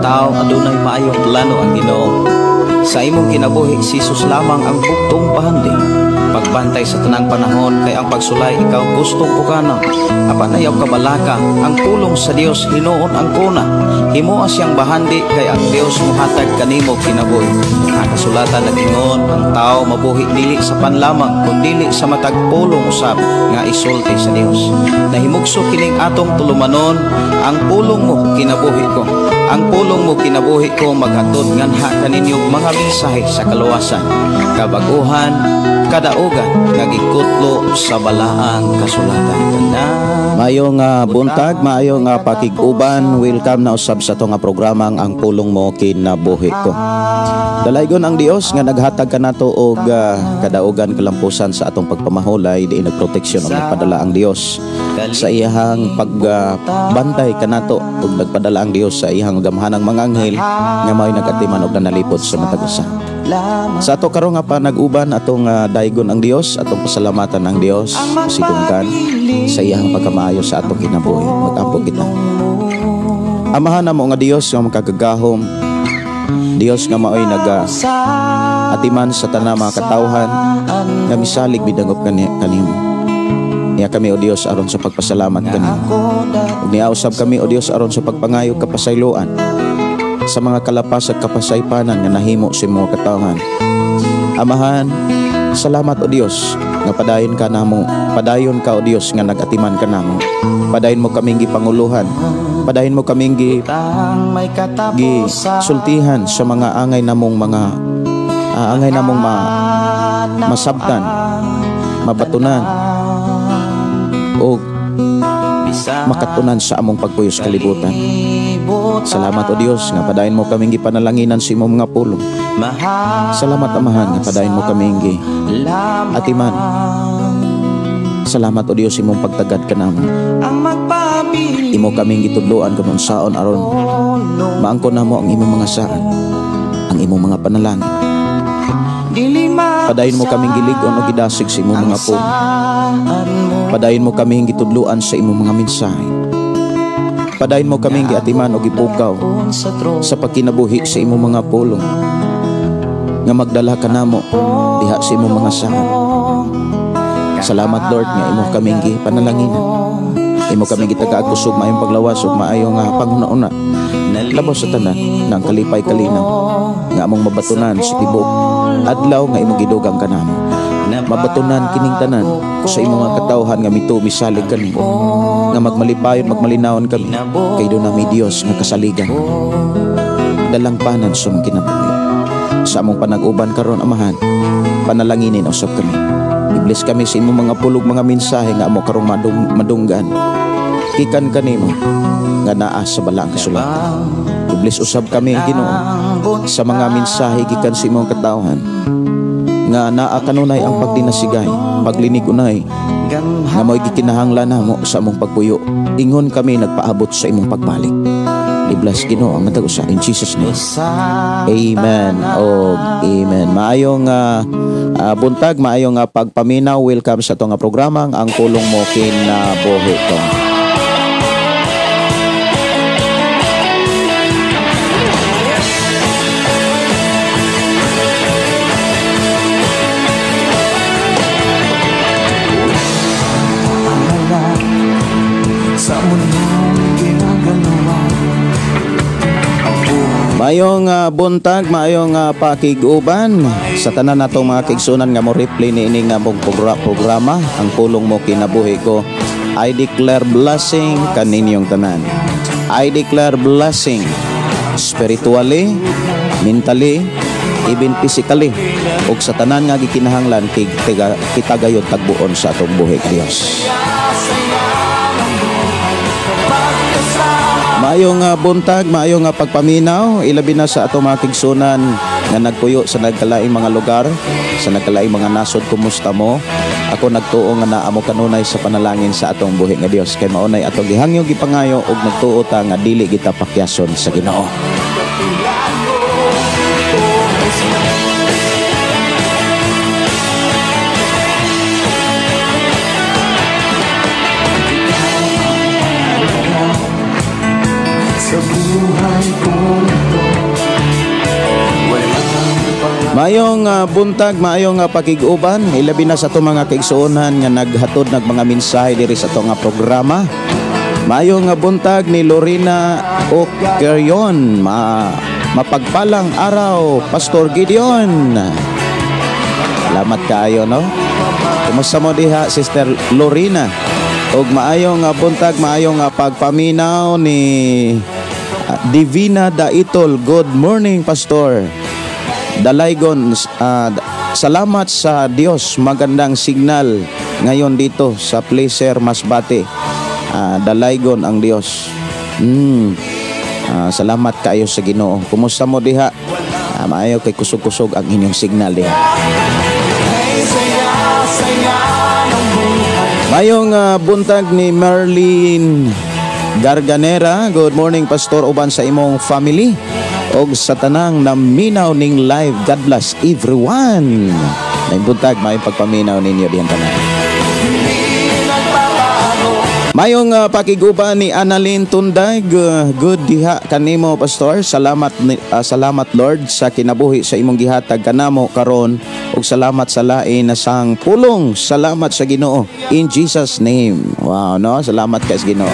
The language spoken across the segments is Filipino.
tao adunay maayong plano ang Ginoo. Sa imong kinabuhi si Jesus lamang ang bugtong pahandi. Pagbantay sa tanang panahon kay ang pagsulay ikaw gustong pukana. Apan ayaw kabalaka ang pulong sa Dios hinuon ang kuna. Himuha siyang bahandi kay ang Dios muhatag kanimo kinabuhi. Ang kasulatan nagingon ang tao mabuhi dili sa panlamang kundi sa matag pulong usab nga isulti sa Dios. Nahimugso kining atong tulumanon ang pulong mo kinabuhi ko. Ang pulong mo kinabuhi ko maghatod nganha kaninyong mga mensahe sa kaluwasan, kabaguhan, kadaugan nagikutlo sa balaang kasulatan. Maayong buntag, maayong pakiguban. Welcome na usab sa to nga programang ang pulong mo kinabuhi ko. Dalaygon ang Dios nga naghatag kanato og kadaugan kalampusan sa atong pagpamahulay, di nagproteksyon og nagpadala ang Dios sa iyahang pagbantay kanato ug nagpadala ang Dios sa iyahang gamhanang mga anghel nga mao'y nagatiman og nanalipod sa matag usa. Sa ato karon nga panag-uban atong daygon ang Dios, atong pasalamatan ang Dios, sidunggan sa iyang pagkamaayo sa atong kinabuhi. Mag-ampo kita. Amahan namo nga Dios nga makagagahom, Dios nga mao'y atiman sa tanang mga katawhan nga misalig bidangop kanimo. Niya kami o Dios aron sa pagpasalamat kanimo. Ug niyausab kami o Dios aron sa pagpangayo kapasayloan sa mga kalapas at kapasaypanan nga nahimo sa mga katawhan. Amahan, salamat o Dios nga padayon ka namo. Padayon ka o Dios nga nagatiman ka namo. Padayon mo kaming gipanguluhan. Padayon mo kaming gisultihan sa mga angay namong masabtan, mabatunan o makatunan sa among pagpuyos kalibutan. Salamat o Dios nga padayon mo kaming gipanalanginan sa imong mga pulong. Salamat Amahan nga padayon mo kaming atiman. Salamat o Dios imong pagtagad kanamo. Imo kaming gitudloan kung saon aron maangkon namo ang imong mga saan, ang imong mga panalangin. Padayon mo kaming gilig-on o gidasig sa imong mga pulong. Padayon mo kaming gitudloan sa imong mga mensahe. Padayon mo kaming giatiman o gipukaw sa pagkinabuhi sa imong mga pulong nga magdala ka namo diha sa imong mga saan. Salamat Lord nga imo kaming gipanalanginan. Imo kaming gitagaag kusog maayong paglawas ug maayong panghuna-una labaw sa tanan ng kalipay kalinaw nga among mabatunan sa tibok adlaw nga imo gidugang kanamo. Mabatunan kining tanan sa imong mga katawhan nga misalig kanimo nga magmalipayon magmalinawon kami kay do nami Dios nga kasaligan dalangpanan sa among kinabuhi. Sa among panag-uban karon Amahan, panalanginin usab kami. I-bless kami sa imong mga pulog mga mensahe nga amo karong madunggan gikan kanimo nga naa sa balaang kasulatan. I-bless usab kami Ginoo sa mga mensahe gikan sa imong katawhan nga naa kanunay ang pagdinasigay, paglinig unay nga mao'y gikinahanglan namo sa among pagpuyo. Ingon kami nagpaabot sa imong pagbalik. I-bless Ginoo ang matag usa in Jesus name. Amen. O amen. Maayong buntag, maayong pagpaminaw. Welcome sa itong programang ang pulong mo kinabuhi ko. Maayong buntag, maayong pakiguban sa tanan natong mga kigsunan nga mo replay ni ining mong programa ang pulong mo kinabuhi ko. I declare blessing kaninyong tanan. I declare blessing spiritually, mentally, even physically ug sa tanan nga gikinahanglan kita gayud tagbuon sa atong buhi Dios. Maayong buntag, maayong pagpaminaw, ilabi na sa ato mga kigsunan nga nagpuyo sa nagkalaing mga lugar, sa nagkalaing mga nasod. Kumusta mo? Ako nagtuo nga naa mo kanunay sa panalangin sa atong buhi nga Dios kay maunay atong gihangyo gipangayo ug nagtuo ta nga dili kita pakyason sa Ginoo. Sa buhay ko Mayong buntag, mayong pakiguban, ilabi na sa itong mga kaigsuonan nga naghatod ng mga mensahe diri sa itong programa. Mayong buntag ni Lorena Ocarion, mapagpalang araw, Pastor Gideon. Salamat kayo, no? Kumusta mo diha, Sister Lorena? Og maayong buntag, maayong pagpaminaw ni Divina Daitol. Good morning, Pastor. Dalaygon, salamat sa Diyos. Magandang signal ngayon dito sa Placer Masbate. Dalaygon ang Diyos. Salamat kayo sa Ginoo. Kumusta mo diha? Maayo kay kusog-kusog ang inyong signal diha. Mayong buntag ni Merlin Garganera. Good morning, Pastor, uban sa imong family og sa tanang naminaw ning live. God bless everyone. May buntag, may pagpaminaw ninyo diyan tanan. Mayong pakiguban ni Annalyn Tunday. Good diha kanimo, Pastor. Salamat Lord sa kinabuhi sa imong gihatag kanamo karon, ug salamat sa lain na sang pulong. Salamat sa Ginoo in Jesus name. Wow, no? Salamat kay sa Ginoo.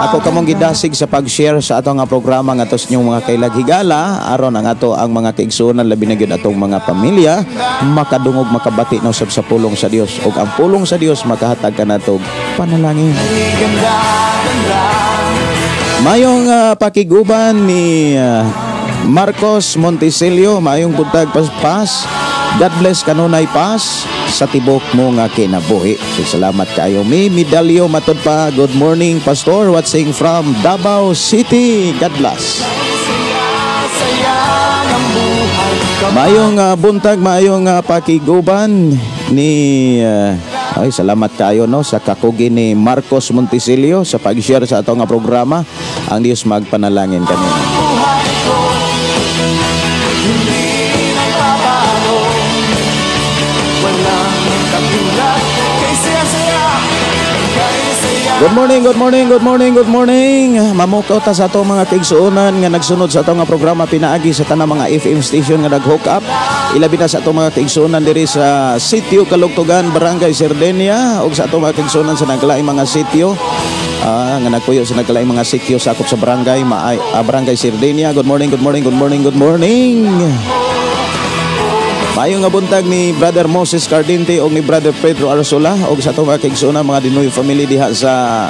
Ako kamong gidasig sa pag-share sa atong nga programa nga tos inyong mga kailaghigala aron ang ato ang mga kaigsuonan labi na gyud atong mga pamilya makadungog makabati na usab sa pulong sa Dios, ug ang pulong sa Dios makahatag kanatog panalangin. Mayong pakiguban ni Marcos Monticelio. Mayong buntag, Pas. God bless kanunay, Pas, sa tibok mo nga kinabuhi. Salamat kayo. May medalyo matod pa. Good morning, Pastor, watching from Davao City. God bless. Mayong buntag, mayong pakiguban ni ay, salamat kayo, no, sa kakugi ni Marcos Monticelio sa pag-share sa atong programa. Ang Diyos magpanalangin kami. Good morning, good morning, good morning, good morning. Mamukaw ta sa atong mga kaigsuonan nga nagsunod sa atong programa pinaagi sa tanang mga FM station nga nag-hook up. Ilabi na sa atong mga kaigsuonan diri sa Sitio Kalugtugan, Barangay Sardenia, ug sa atong mga kaigsuonan sa naglaing mga sitio nga nagpuyo sa naglaing mga sitio sakop sa barangay Barangay Sardenia. Good morning, good morning, good morning, good morning. Mayong nga buntag ni Brother Moses Cardinte o ni Brother Pedro Arsola o sa atong mga kaigsuonan mga Dinoy family diha sa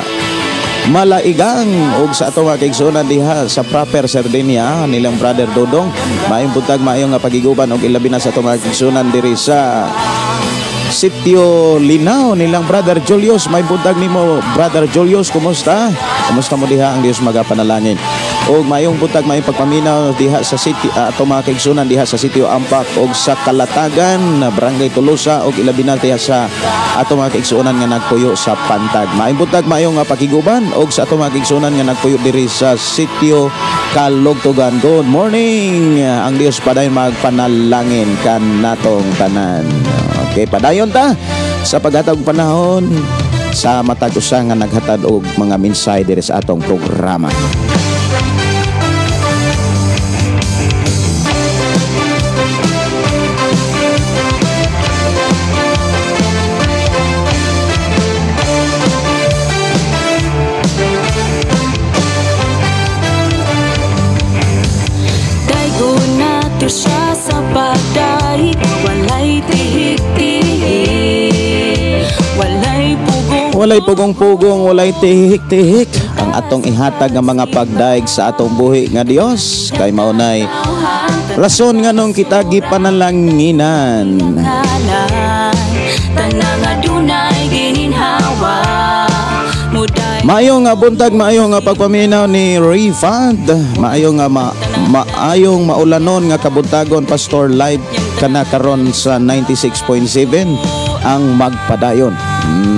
Malaigang o sa atong mga kaigsuonan diha sa Proper Sardenia nilang Brother Dodong. Mayong buntag, mayong nga pagiguban o ilabi na sa atong mga kaigsuonan diri sa Sitio Linao nilang Brother Julius. May buntag nimo, Brother Julius, kumusta? Kumusta mo diha? Ang Dios magapanalangin. Og mayong buntag, mayong pagpaminaw diha sa city ato mga kaigsuonan diha sa Sitio Ampak og sa Kalatagan, Barangay Tolosa og ilabi na diha sa ato mga kaigsuonan nga nagpuyo sa Pantag. Mayong buntag, mayong pakiguban og sa ato mga kaigsuonan nga nagpuyo diri sa Sitio Kalugtugan. Good morning. Ang Dios padayon magpanalangin kanatong tanan. Okay, padayon ta sa paghatag panahon sa matag usa nga naghatad og mga mensahe diri sa atong programa. Siya sa bagay, walay tihik-tihik, walay pugong-pugong, walay tihik-tihik. Ang atong ihatag nga mga pagdaig sa atong buhi nga Dios kay maunay rason nga nung kita gipanalanginan. Tanang adunay gininhawa. Maayong buntag, maayong pagpaminaw ni Refund. Maayong maayong maulanon nga kabuntagon, Pastor, live kana karon sa 96.7 ang magpadayon.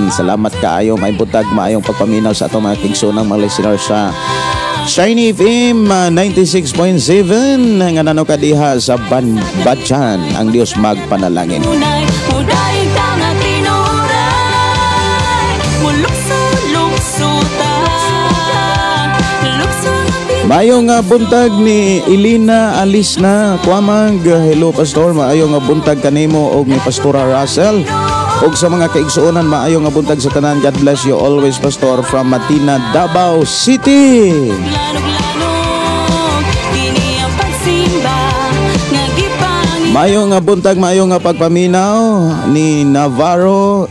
Salamat kaayo. May buntag, maayong pagpaminaw sa atong mga kaigsuonang mga listeners sa Shiny FM 96.7 nga nanaw kadiha sa Banbatyan. Ang Dios magpanalangin. Maayong nga buntag ni Elena Alisna Kuamag. Hello Pastor, maayong nga buntag kanimo og ni Pastora Russell. Og sa mga kaigsuonan, maayong nga buntag sa tanan. God bless you always Pastor from Matina, Davao City. Lanog-lanog, kini ang pagsimba nga gipangin. Maayong nga buntag, maayong nga pagpaminaw ni Navarro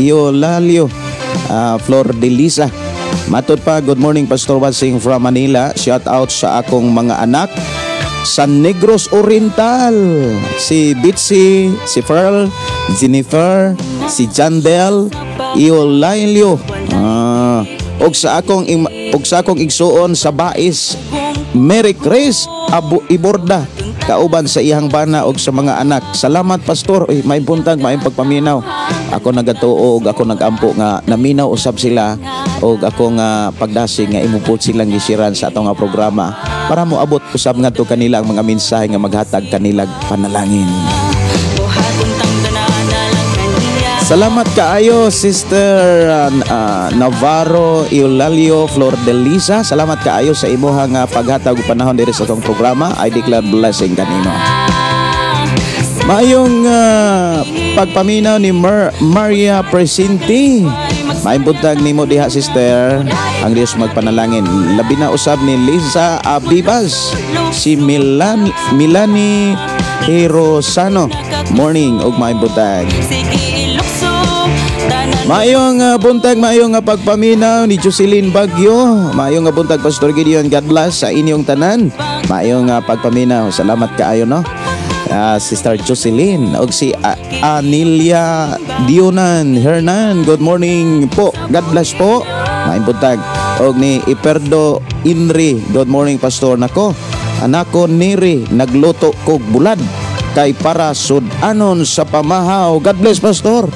Iolalio Flor de Lisa. Matod pa, good morning Pastor Wasing from Manila. Shout out sa akong mga anak sa Negros Oriental. Si Bitsy, si Pearl, Jennifer, si Jandel, Iolalio. Og sa akong igsuon sa Bais, Mary Chris Abu Iborda, kauban sa iyang bana og sa mga anak. Salamat Pastor. May buntag, may pagpaminaw. Ako nagatuo og ako nagampo nga naminaw usab sila og ako nga pagdasig nga imupot silang gisiran sa atong nga programa para mo abot usab nga to kanila ang mga mensahe nga maghatag kanilag panalangin. Buhaton tang dananalang kaniya. Salamat kaayo Sister Navarro Iolalio Flor de Lisa. Salamat kaayo sa imuhang paghatag og panahon diri sa atong programa. I declare blessing kanino. Mayong pagpaminaw ni Maria Presinti. May buntag nimo diha sister. Ang Diyos magpanalangin. Labi na usab ni Lisa Abibas, si Milani Hirosano. Morning og may buntag. Sige ilukso, tanan Mayong buntag, mayong pagpaminaw ni Jocelyn Bagyo. Mayong buntag Pastor Gideon. God bless sa inyong tanan. Mayong pagpaminaw. Salamat kaayo no. Sister Jocelyn og si Anilia Dionan Hernan. Good morning po. God bless po. Maayong buntag. Og ni Iperdo Inri. Good morning Pastor nako. Anako Niri nagluto kog bulad kay para sudanon sa pamahaw. God bless Pastor.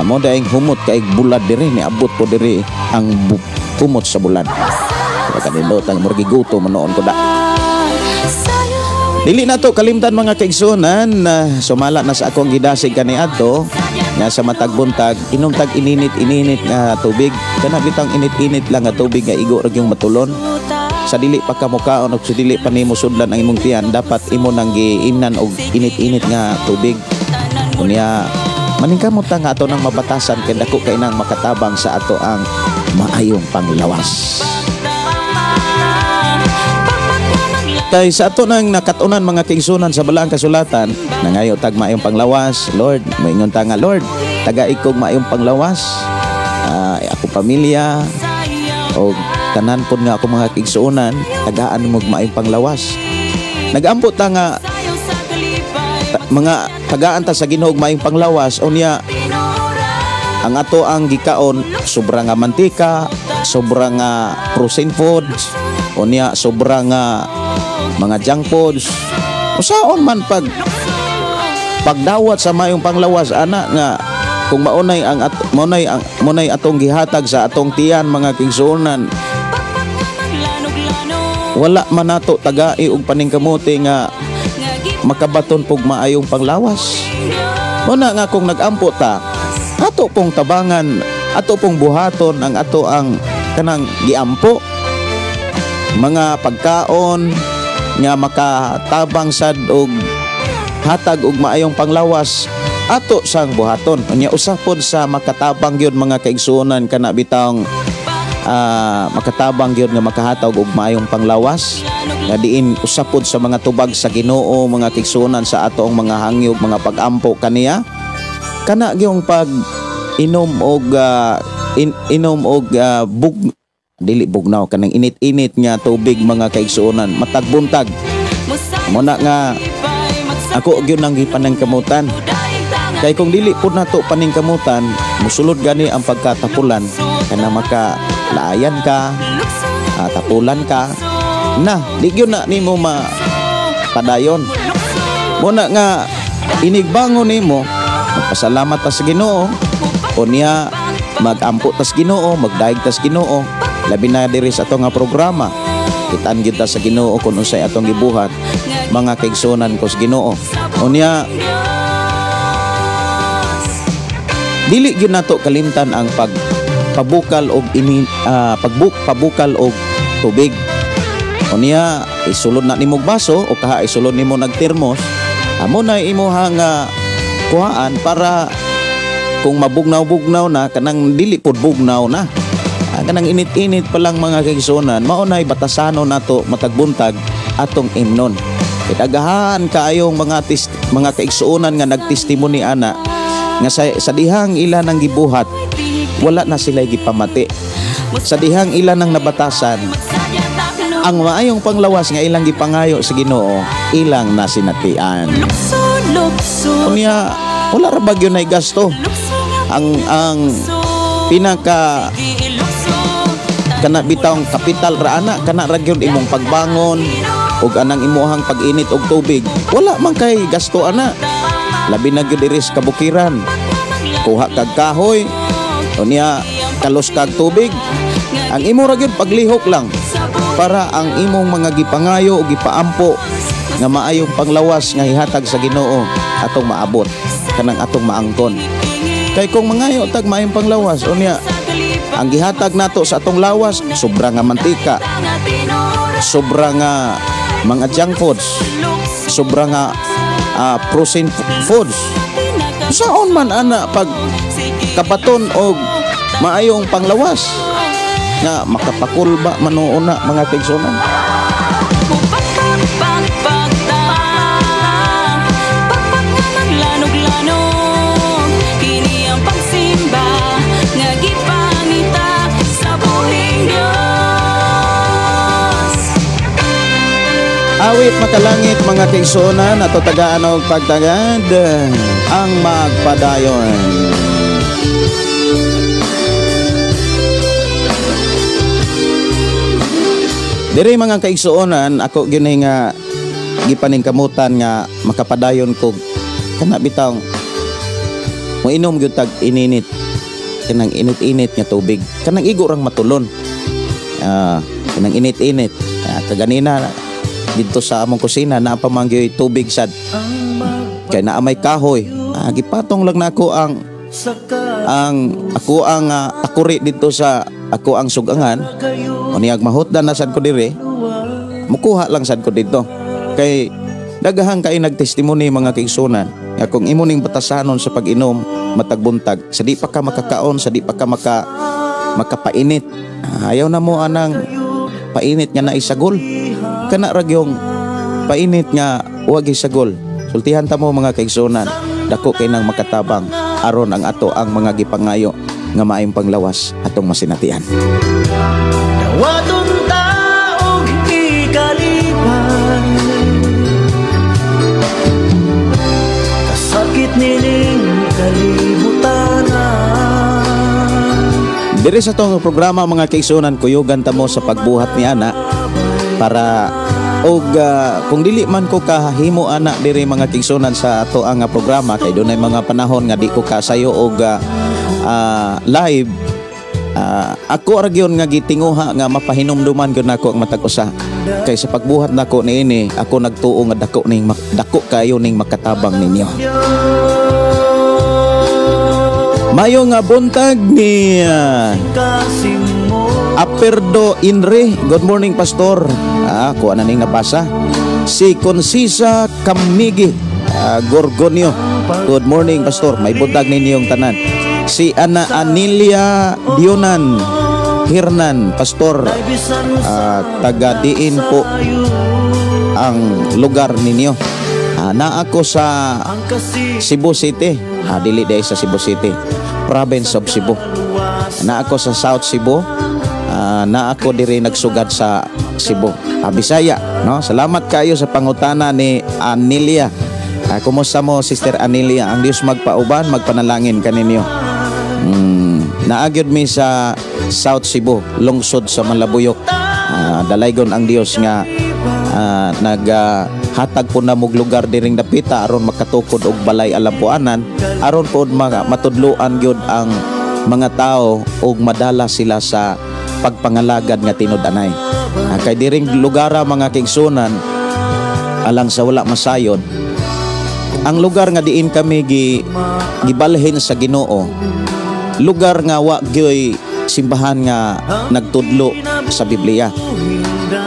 Mo daing humot kay bulad diri ni abot po diri ang humot sa bulad. Kanindot ang murgiguto manoon ko da. Dili na to kalimtan mga kaigsunan. Sumala na sa akong gidasig kaniadto nga sa matag buntag inom tag ininit nga tubig. Kana bitang init-init lang nga tubig nga igo ra yung matulon. Sa dili pa kamukaon og sa dili pa nimo sudlan ang imong tiyan, dapat imo nang giimnan og init-init nga tubig. Unya maningkamot ta nga ato nang mabatasan kay dako kay nang makatabang sa ato ang maayong panglawas. Kay sa ato nang nakatunan mga kaigsunan sa balaang kasulatan, nangayo tag maayong panglawas. Lord, maingon ta nga Lord, taga ikog maayong panglawas. Ako pamilya o tanan pod nga ako mga kaigsunan, tagaan mo maayong panglawas. Nagampo ta nga mga tagaan ta sa Ginoo maayong panglawas unya ang ato ang gikaon sobra nga mantika, sobra nga processed foods, unya sobra nga mga junk foods. Usaon man pagdawat sa mayong panglawas ana nga kung maunay ang maunay atong gihatag sa atong tiyan mga kaigsuonan, wala man nato tagai og paningkamuti nga makabaton pug maayong panglawas. Muna nga kung nagampo ta, ato pong tabangan, ato pong buhaton ang ato ang kanang giampo mga pagkaon nga makatabang sad og hatag og maayong panglawas ato sang buhaton. Unya usapod sa makatabang gyud mga kaigsuonan kana bitawng makatabang gyud nga makahatag og maayong panglawas nga diin usapod sa mga tubag sa Ginoo mga kaigsuonan sa atong mga hangyog mga pagampo kaniya kana gyung pag inom og dili bugnaw kanang init-init nga tubig mga kaigsuonan matag buntag. Muna nga ako gyud nang gipanangkamutan kay kung dili pud nato paningkamutan musulod gani ang pagkatapulan kana makalaayan ka tapulan ka na di gyud na nimo padayon. Muna nga inigbangon nimo magpasalamat ta sa Ginoo unya magampo tas Ginoo magdaig tas Ginoo. Labi na diri sa atong nga programa kitaan gyud ta sa Ginoo kun unsay atong gibuhat mga kaigsuonan ko sa Ginoo. Unya dili gyud nato kalimtan ang pabukal og pabukal og tubig. Unya isulod na nimog baso o kaha isulod nimo nagtermos, amo na imuha nga kuhaan para kung mabugnaw-bugnaw na kanang dili pud bugnaw na. Kanang init-init pa lang mga kaigsuonan, mao nay batasano nato matagbuntag atong imnon. Daghan kaayong mga kaigsuonan nga nagtestimony ana nga sa dihang ila nang gibuhat wala na sila gipamati. Sa dihang ila nang nabatasan ang maayong panglawas nga ilang gipangayo sa Ginoo ilang nasinatian. Kunya wala ra bagyo nay gasto. Ang pinaka kana bitawng kapital ra ana kana ra gyud imong pagbangon ug anang imuhang pag-init og tubig. Wala man kay gasto ana. Labi na gyud diri sa kabukiran. Kuha kag kahoy unya kalos kag tubig. Ang imo ra gyud paglihok lang para ang imong mga gipangayo o gipaampo nga maayong panglawas nga ihatag sa Ginoo atong maabot kanang atong maangkon. Kay kung mangayo tag maayong panglawas unya ang gihatag nato sa atong lawas sobra nga mantika, sobra nga mga junk foods, sobra nga processed foods. Saon man ana pag kabaton og maayong panglawas nga makapakulba manuuna mga kaigsuonan. Awit makalangit mga kaigsuonan ato tagaan og pagtagad ang magpadayon. Diri mga kaigsuonan ako gyud nga gipaningkamutan nga makapadayon ko kana bitang moinom gyud tag ininit kanang init-init nga tubig kanang igo rang matulon. Kanang init-init kaganina dito sa among kusina na pamangyoy tubig sad kay naa may kahoy. Gipatong lang nako ang takuri dito sa ako ang sugangan. Uniyag mahutdan na sad ko dire. Mukuha lang sad ko dito. Kay daghan kay nagtestimony mga kaigsuonan. Kung imo ning batasanon sa pag-inom matagbuntag, sa di pa ka makakaon, sa di pa ka makapainit. Ayaw na mo anang painit nga naisagol. Kana ra gyung painit nga huwag isagol. Sultihan ta mo mga kaigsuonan, dako kay nang makatabang aron ang ato ang mga gipangayo nga maayong panglawas atong masinatian. Dawaton taong ikalipan, kasakit nining kalibutan. Diri sa tong programa mga kaigsuonan, kuyugan ta mo sa pagbuhat ni ana para og kung dili man ko kahimo ana diri mga kaigsuonan sa ato ang programa kay dunay mga panahon nga di ko kasayo og live. Ako ra gyud nga gitinguha nga mapahinumduman gyud nako ang matag usa kay sa pagbuhat nako niini ako nagtuo nga dako kayo ning makatabang ninyo. Mayo nga buntag ni Aperdo Inre. Good morning pastor. Ako ana ning nabasa. Si Consisa Kamigi Gorgonio. Good morning pastor. May buntag ninyong tanan. Si Ana Anilia Dionan Hirnan pastor, taga diin po ang lugar ninyo. Na ako sa Cebu City. Dili day sa Cebu City, province of Cebu. Na ako sa South Cebu. Na ako diri nagsugad sa Cebu, Bisaya, no? Salamat kayo sa pangutana ni Anilia. Kumusta mo Sister Anilia? Ang Dios magpauban, magpanalangin kaninyo. Naagyod mi sa South Cebu, lungsod sa Malabuyok. Dalaygon ang Dios nga naghatag po na mog lugar diring dapita aron makatukod og balay alampuanan aron pod matudloan gyud ang mga tao og madala sila sa pagpangalagad nga tinud-anay. Kay diring lugara mga kaigsuonan alang sa wala masayod, ang lugar nga diin kami gibalhin sa Ginoo, lugar nga wa gyoy simbahan nga nagtudlo sa Biblia.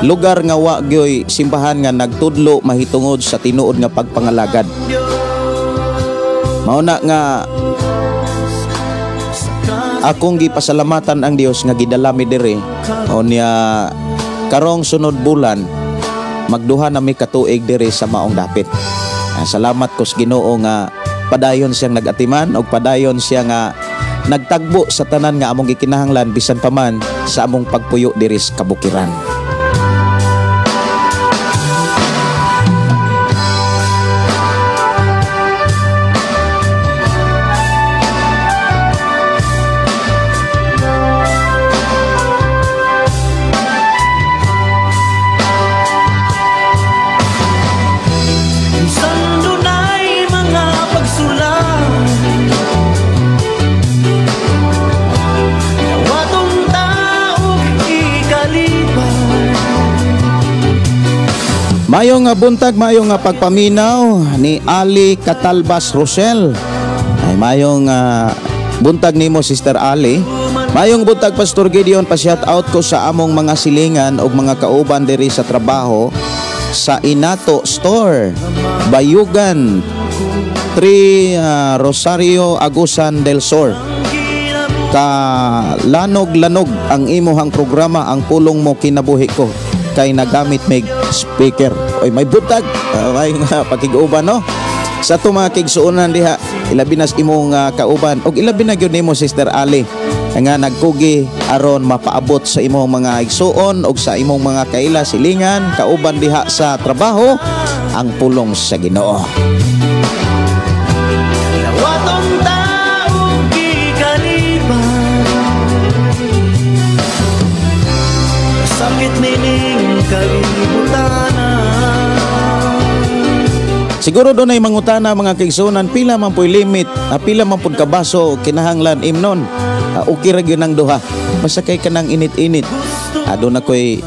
Lugar nga wa gyoy simbahan nga nagtudlo mahitungod sa tinuod nga pagpangalagad. Mauna nga akong gipasalamatan ang Dios nga gidalami diri unya karong sunod bulan magduha na mi katuig diri sa maong dapit. Salamat ko sa Ginoo nga padayon siyang nagatiman og padayon siya nga nagtagbo sa tanan nga among gikinahanglan bisan pa man sa among pagpuyo diri sa kabukiran. Mayong nga buntag, mayong nga pagpaminaw ni Ali Catalbas Rosel. Ay mayong buntag nimo Sister Ali. Mayong buntag Pastor Gideon, pa-shout out ko sa among mga silingan og mga kauban diri sa trabaho sa Inato Store, Bayugan, 3 Rosario Agusan del Sur. Lanog-lanog ang imuhang programa, ang pulong mo kinabuhi ko kay nagamit may speaker. Oy, may butag, may pakiguban no. Sa to mga kigsuonan diha, ilabi na imong kauban og ilabi na gyud nimo Sister Ali nga nagkugi aron mapaabot sa imong mga igsuon og sa imong mga kaila silingan kauban diha sa trabaho ang pulong sa Ginoo. Sakit nining kalibutana. Siguro doon ay mangutana mga kaigsunan, pila man po'y limit, pila man po'y kabaso kinahanglan imnon. Okay ra gyud ang duha. Basta kay kanang init-init. Doon ako'y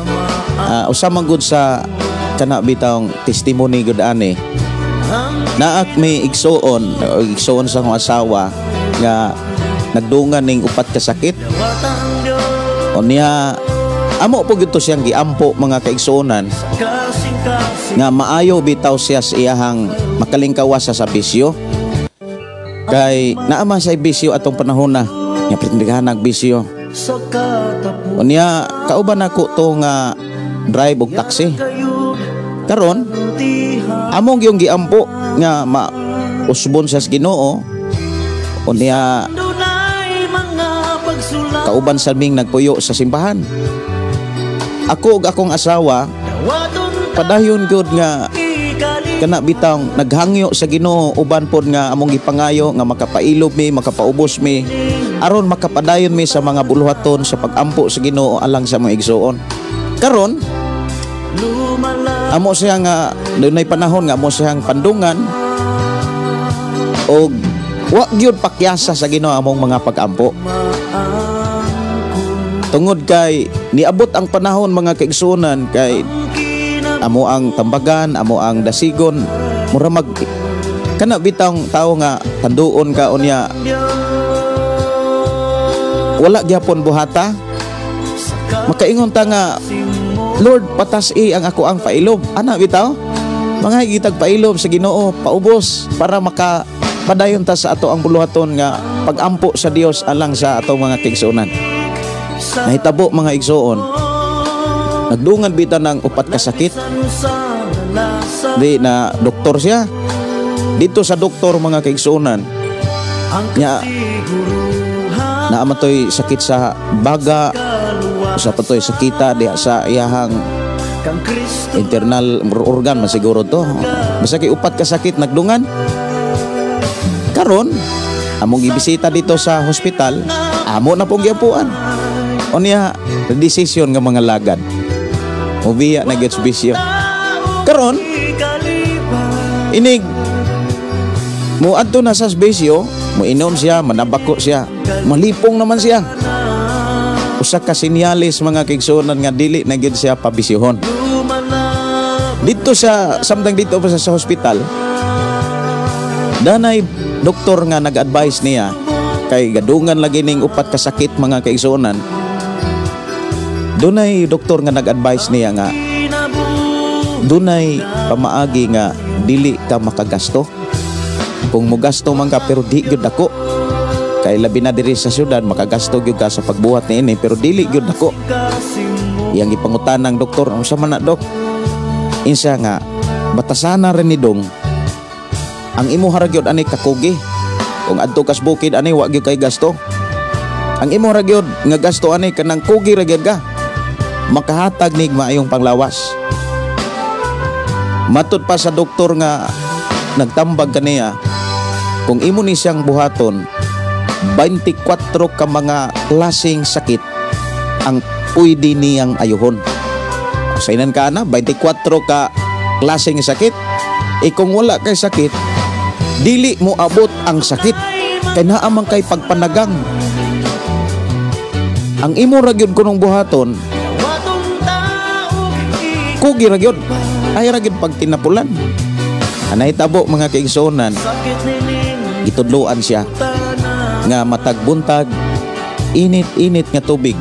usamang gud sa kana bitawng testimony gud ani. Naak may igsuon sa akong asawa nga nagdungan ning upat ka sakit. Unya amo po gito siyang giampo mga kaigsunan nga maayo bitaw siya sa iyahang makalingkawas sa bisyo kay naama sa bisyo atong panahon na nga pindigahan ng bisyo. Unya kauban ako to nga drive og taxi karon among yung giampo nga mausbon sa Ginoo. Unya kauban sa ming nagpuyo sa simbahan. Ako ug akong asawa padayon gyud nga kana bitang naghangyo sa Ginoo uban pod nga among gipangayo nga makapailob mi, makapaubos mi aron makapadayon mi sa mga buluhaton sa pagampo sa Ginoo alang sa mga igsuon. Karon amo siya nga dunay panahon nga amo siyang pandungan og wa gyud pakyasa sa Ginoo among mga pagampo. Tungod kay niabot ang panahon mga kaigsunan kay amo ang tambagan, amo ang dasigon, mura mag kana bitang tao nga tanduon ka unya wala gyapon buhata. Makaingon ta nga Lord patasi ang ako ang pailob. Ana bitaw mga gitag pailob sa Ginoo paubos para makapadayon ta sa ato ang buluhaton nga pagampo sa Dios alang sa ato mga kaigsunan. Nahitabo mga igsuon nagdungan bita ng upat ka sakit di na doktor siya dito sa doktor mga kaigsunan nya naamatoy sakit sa baga sa patoy sakita diha sa iyahang internal organ man siguro to basta kay upat ka sakit nagdungan. Karon among gibisita dito sa hospital amo na pong giapuan. Unya decision nga mga lagad ubiya na gets bisyo. Karon inig mo adto na sa bisyo mo inom siya manabako siya malipong naman siya usa ka sinyalis mga kaigsunan nga dili na gid siya pabisyohon. Dito sa samtang dito pa sa hospital danay doktor nga nag-advise niya kay gadungan lagi ning upat ka sakit mga kaigsuonan. Dunay doktor nga nag-advise niya nga dunay pamaagi nga dili ka makagasto. Kung mogasto man ka pero di gyud dako. Kay labi na diri sa syudad makagasto gyud ka sa pagbuhat niini pero dili gyud dako. Iyang ipangutan ng doktor, unsa man na dok? Insa nga batasana rin ni dong ang imo haragyod ani kakugi. Kung adto kas bukid ani wa gyud kay gasto. Ang imo haragyod nga gasto ani kanang kugi ra gyud ka. Makahatag nig maayong panglawas. Matud pa sa doktor nga nagtambag kaniya, kung imo ni siyang buhaton 24 ka mga klaseng sakit ang pwede niyang ayuhon. Sainan ka na 24 ka klaseng sakit. Kung wala kay sakit, dili mo abot ang sakit. Kay naa man kay pagpanagang. Ang imo ra gyud kunong buhaton kugi ra gyud. Ay ra gyud pag tinapulan. Anay tabo mga kaigsuonan, gitudloan siya nga matagbuntag init-init nga tubig.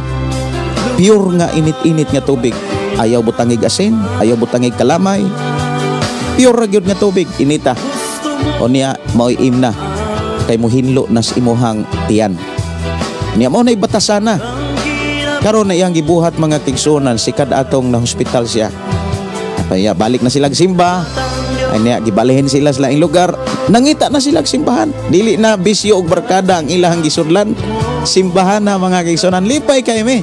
Pure nga init-init nga tubig. Ayaw butangig asin, ayaw butangig kalamay. Pure ra gyud nga tubig inita. O niya maoy imna kay mohinlo nas imuhang tiyan. Niya mao nay batasana. Karon na iyang gibuhat mga kaigsuonan, sikad atong na hospital siya. Kaya balik na sila simba. Ay niya gibalihin sila sa laing lugar. Nangita na sila simbahan. Dili na bisyo og barkada ang ilahang gisudlan. Simbahan na mga kaigsuonan. Lipay kay me.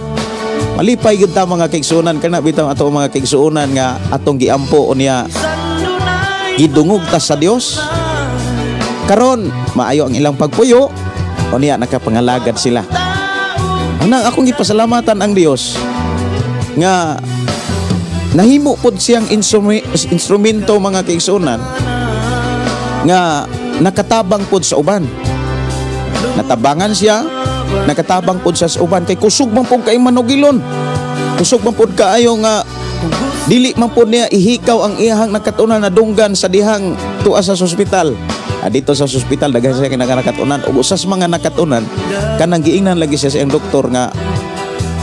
Malipay gyud ta mga kaigsuonan kana bitaw ato mga kaigsuonan nga atong giampo o niya gidungog ta sa Dios. Karon maayo ang ilang pagpuyo o niya nakapangalagad sila. Anang akong gipasalamatan ang Dios nga nahimo pod siyang instrumento mga kaigsuonan nga nakatabang pod sa uban. Natabangan siya, nakatabang pod sa uban kay kusog man pod kay manugilon. Kusog man pod kaayo nga dili man pod niya ihikaw ang iyang nakatunan na dunggan sa dihang tuwa sa ospital. Dito sa ospital daghan siya kinakatunan ug usas mga nakatunan kanang giingnan lagi siya sa iyang doktor nga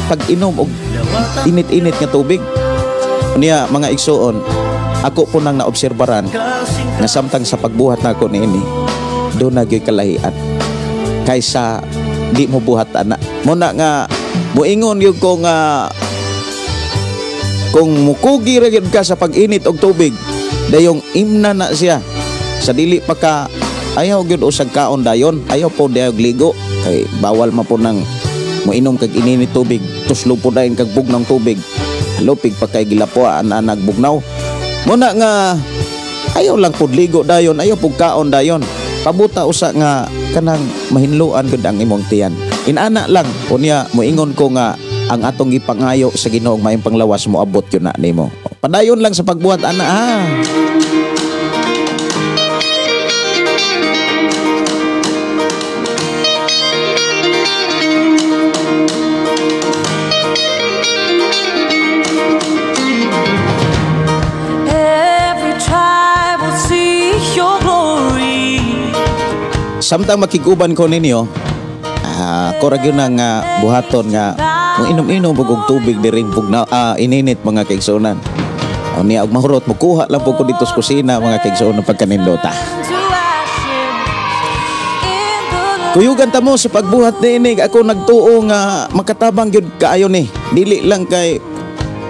pag inom og init-init nga tubig. Niya mga igsuon, ako po nang naobserbaran nga samtang sa pagbuhat nako niini do na gyud kalahian kaysa di mo buhat ana. Muna nga moingon gyud ko nga kung mukugi ra gyud ka sa pag-init og tubig dayong imna na siya sa dili pa ka ayaw gyud usag kaon dayon, ayaw po dayog ligo kay bawal man po nang moinom kag ininit tubig, tuslo po dayon kag bugnang tubig. Lupig pa kay gilapuan na nagbugnaw. Muna nga ayaw lang pud ligo dayon, ayaw pud kaon dayon. Pabuta usa nga kanang mahinluan gud ang imong tiyan. Inana lang unya moingon ko nga ang atong gipangayo sa Ginoo mayong panglawas mo abot yun na nimo. Padayon lang sa pagbuhat ana ha. Samtang makiguban ko ninyo, korag yun ang buhaton nga kung inom-inom bugog tubig diring bugna ininit mga kaigsuonan. O niya og mahurot mukuha lang po ko dito sa kusina mga kaigsuonan pagkanindota. Kuyugan ta mo sa pagbuhat niini ako nagtuo nga makatabang gyud kaayo ni. Dili lang kay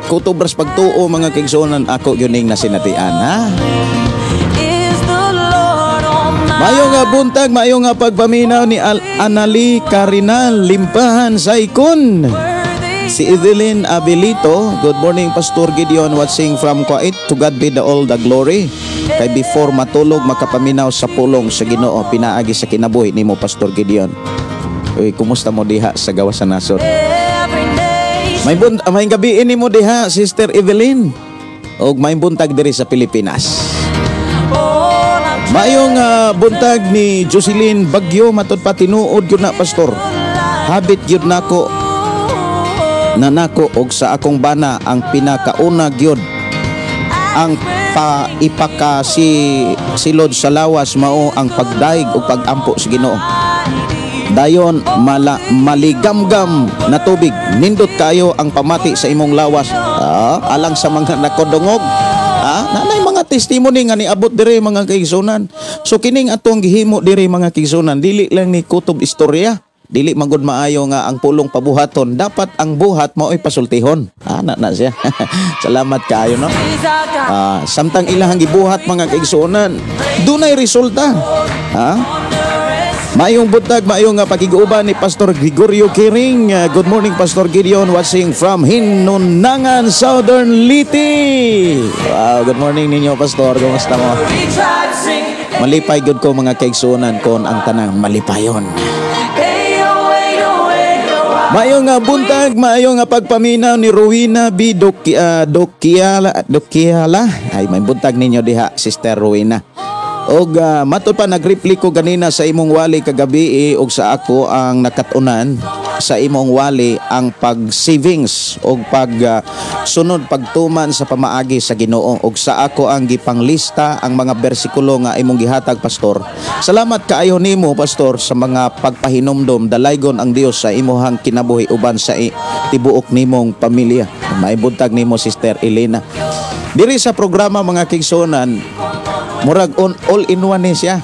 kutubras pagtuo mga kaigsuonan ako gyud ning nasinatian ha. Mayo nga buntag, mayo nga pagpaminaw ni Anali Carinal Limpahan Saikon. Si Evelyn Abilito, good morning Pastor Gideon, watching from Kuwait. To God be all the glory. Kay before matulog makapaminaw sa pulong sa Ginoo, pinaagi sa kinabuhi nimo Pastor Gideon. Uy, kumusta mo diha sa gawas sa nasod? May gabi nimo diha Sister Evelyn. Og may buntag diri sa Pilipinas. Mayong buntag ni Jocelyn Bagyo matud pa tinuod gyud na Pastor. Habit gyud nako nanako og sa akong bana ang pinakauna gyud ang ipaka si silod sa lawas mao ang pagdaig og pagampo sa Ginoo. dayon maligamgam na tubig. Nindot kayo ang pamati sa imong lawas. Alang sa mga nakodungog. Nanay mga testimony nga niabot dire mga kaigsunan. So kining atong gihimo dire mga kaigsunan, dili lang ni kutob istorya. Dili magud maayo nga ang pulong pabuhaton, dapat ang buhat mao'y pasultihon. Na siya. Salamat kaayo no. Samtang ilahang gibuhat mga kaigsunan, dunay resulta. Mayong buntag, mayong pakiguuban ni Pastor Gregorio Kiring. Good morning Pastor Gideon, watching from Hinunangan, Southern Liti. Wow, good morning ninyo Pastor. Kumusta mo? Malipay gud ko mga kaigsunan kon ang tanang malipayon. Mayong buntag, mayong pagpaminaw ni Rowena B. Dokiala. Ay, may buntag ninyo diha, Sister Rowena. Og matod pa nag-reply ko ganina sa imong wali kagabi og sa ako ang nakatunan sa imong wali ang pag-savings og sunod pagtuman sa pamaagi sa Ginoo og sa ako ang gipanglista ang mga bersikulo nga imong gihatag Pastor. Salamat kaayo nimo Pastor sa mga pagpahinumdom. Dalaygon ang Dios sa imong kinabuhi uban sa tibuok nimong pamilya. May buntag nimo Sister Elena. Diri sa programa mga kigsonan, murag all-in-one ni siya.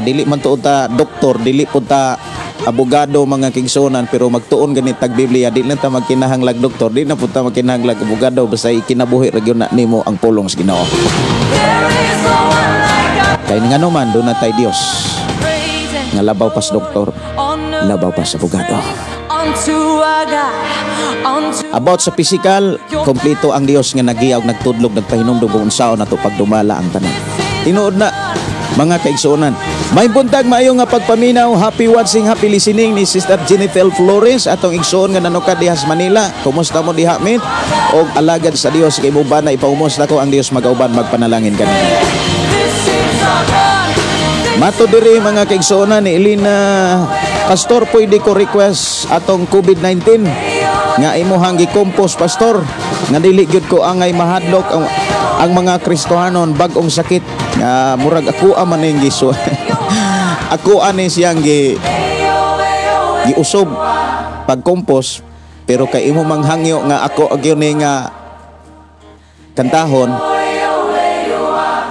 Dili man to ta doktor, dili po ta abogado mga kigsonan, pero magtuon ganit tag Biblia. Di lang ta magkinahanglag doktor, di na po ta magkinahanglag abogado, basta ikinabuhi ra gyud na nimo ang pulong sa Ginoo. Kay ngano man do na tay Dios nga labaw pas doktor, labaw pas abogado. About sa physical, kompleto ang Dios nga nagiyaw, nagtudlog, nagpahinumdum kung unsaon nato pagdumala ang tanan. Tinuod na mga kaigsunan. May buntag maayo nga pagpaminaw. Happy watching, happy listening ni Sister Jennifer Flores atong igsoon nga nanukad diha sa Manila. Kumusta mo diha mit? Og alagad sa Dios kay muban na ipaumusta ko ang Dios magauban, magpanalangin kanina. Mato diri mga kaigsunan ni Elena, Pastor, pwede ko request atong COVID-19 nga imuhang gi-compose Pastor, nga dili gyud ko angay mahadlok ang mga Kristohanon bag-ong sakit nga murag ako man ning giso. Ako ani siyang giusob pag-compose, pero kay imo manghangyo nga ako agyon ni nga kantahon,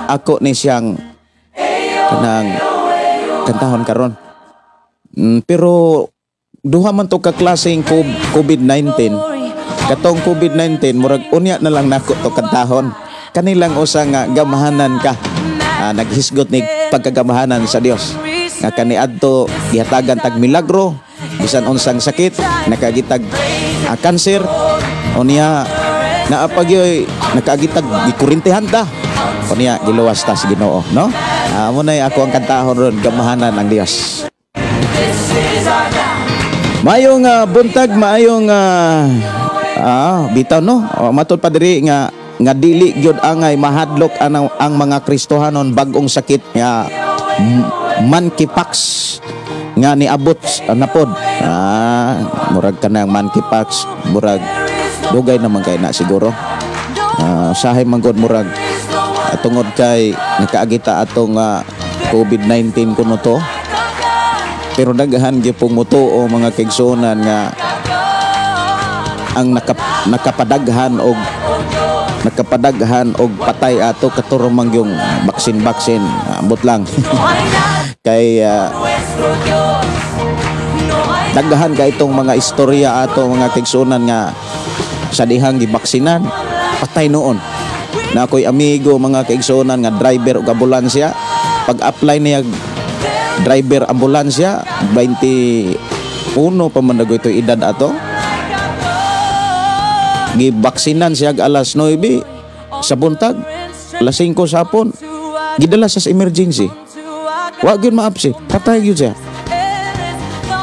ako ni siyang kanang kantahon karon. Pero duha man to ka klaseng COVID-19. Katong COVID-19 murag unya na lang nako to kantahon. Kanilang usa nga gamahanan ka. Naghisgot ni pagkagamahanan sa Dios. Nga kaniadto gihatagan tag milagro, bisan unsang sakit, nakagitag kanser, unya naapagyoy nakagitag gikurintihan ta. Unya giluwas ta sa Ginoo, no? Amo nay ako ang kantahon ron, gamahanan ang Dios. Mayong buntag, mayong bitaw no. Matod pa diri nga dili gyud angay mahadlok ang mga Kristohanon bag-ong sakit nga monkeypox nga niabot napod. Murag kanang monkeypox, murag dugay naman kay na siguro. Sahay man gud murag tungod kay nakaagita atong COVID-19 kuno to. Pero daghan gyud mutuo mga kaigsunan nga ang nakapadaghan og patay ato katurong yung baksin ambot lang. Kay daghan kay itong mga istorya ato mga kaigsunan nga sa dihang gibaksinan patay noon. Na ako'y amigo mga kaigsunan nga driver og ambulansya, pag-apply niya driver ambulansya 21 pa man dagoy ito edad ato, gibaksinan siya alas 9 sa buntag, alas 5 sa hapon gidala sa emergency, wa gyud maapsi, patay gyud siya.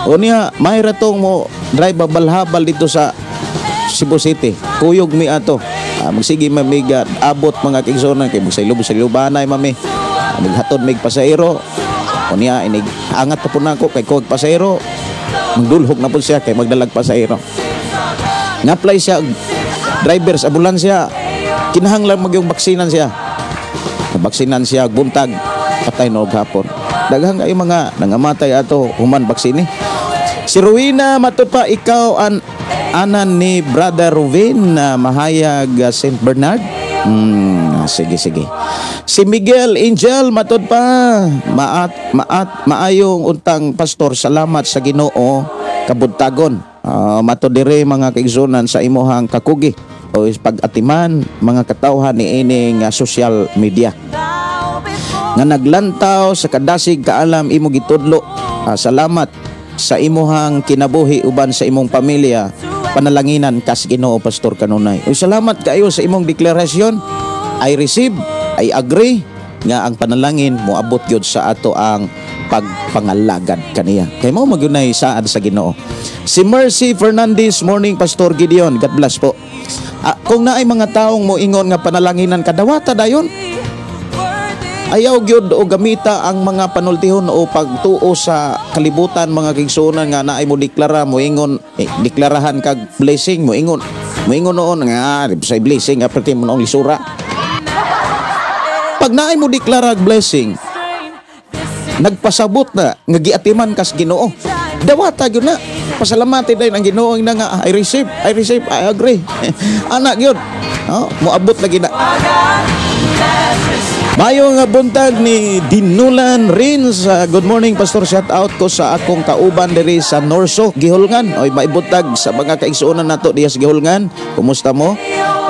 O niya may ratong mo drive balhabal dito sa Cebu City, kuyog mi ato. Magsige mamiga abot mga kaigsunan kay magsaylub-saylubanay mami, maghatod mig pasahero. O niya inig angat pa po na ako kay kuwag pasahero, magdulhog na po siya kay magdalag pasahero. Nga-apply siya driver sa ambulansya, kinahanglan magyong baksinan siya. Baksinan siya buntag, patay no hapon. Daghang kayo mga nangamatay ato human baksini. Si Rowena matud pa ikaw anan ni Brother Ruvin na mahayag St. Bernard. Sige. Si Miguel Angel matud pa maayong untang pastor, salamat sa Ginoo kabudtagon. Matud dire mga kaigsunan sa imuhang kakugi o pag-atiman mga katawhan ni ining social media nga naglantaw sa kadasig kaalam imo gitudlo. Salamat sa imuhang kinabuhi uban sa imong pamilya. Panalanginan kas Ginoo Pastor kanunay. Salamat kayo sa imong deklarasyon. I receive, I agree nga ang panalangin moabot gyud sa ato ang pagpangalagad kaniya. Kay mao magyunay saad sa Ginoo. Si Mercy Fernandez, morning Pastor Gideon. God bless po. Kung naay mga taong moingon nga panalanginan kadawata dayon, ayaw gyud o gamita ang mga panultihon o pagtuo sa kalibutan mga kigsunan nga naay mo deklara mo ingon deklarahan kag blessing mo ingon noon nga say blessing aperte mo nong lisura. Pag naay mo deklara blessing nagpasabot na nga giatiman kas Ginoo, dawata gyud na pasalamati dayon ang Ginoo na nga I receive, I agree. Anak gyud moabot lagi na. Mayong buntag ni Dinulan Rins. Good morning Pastor, shout out ko sa akong kauban diri sa Norso, Gihulngan. Oy maibutag sa mga kaigsuonan nato diya sa Gihulngan. Kumusta mo?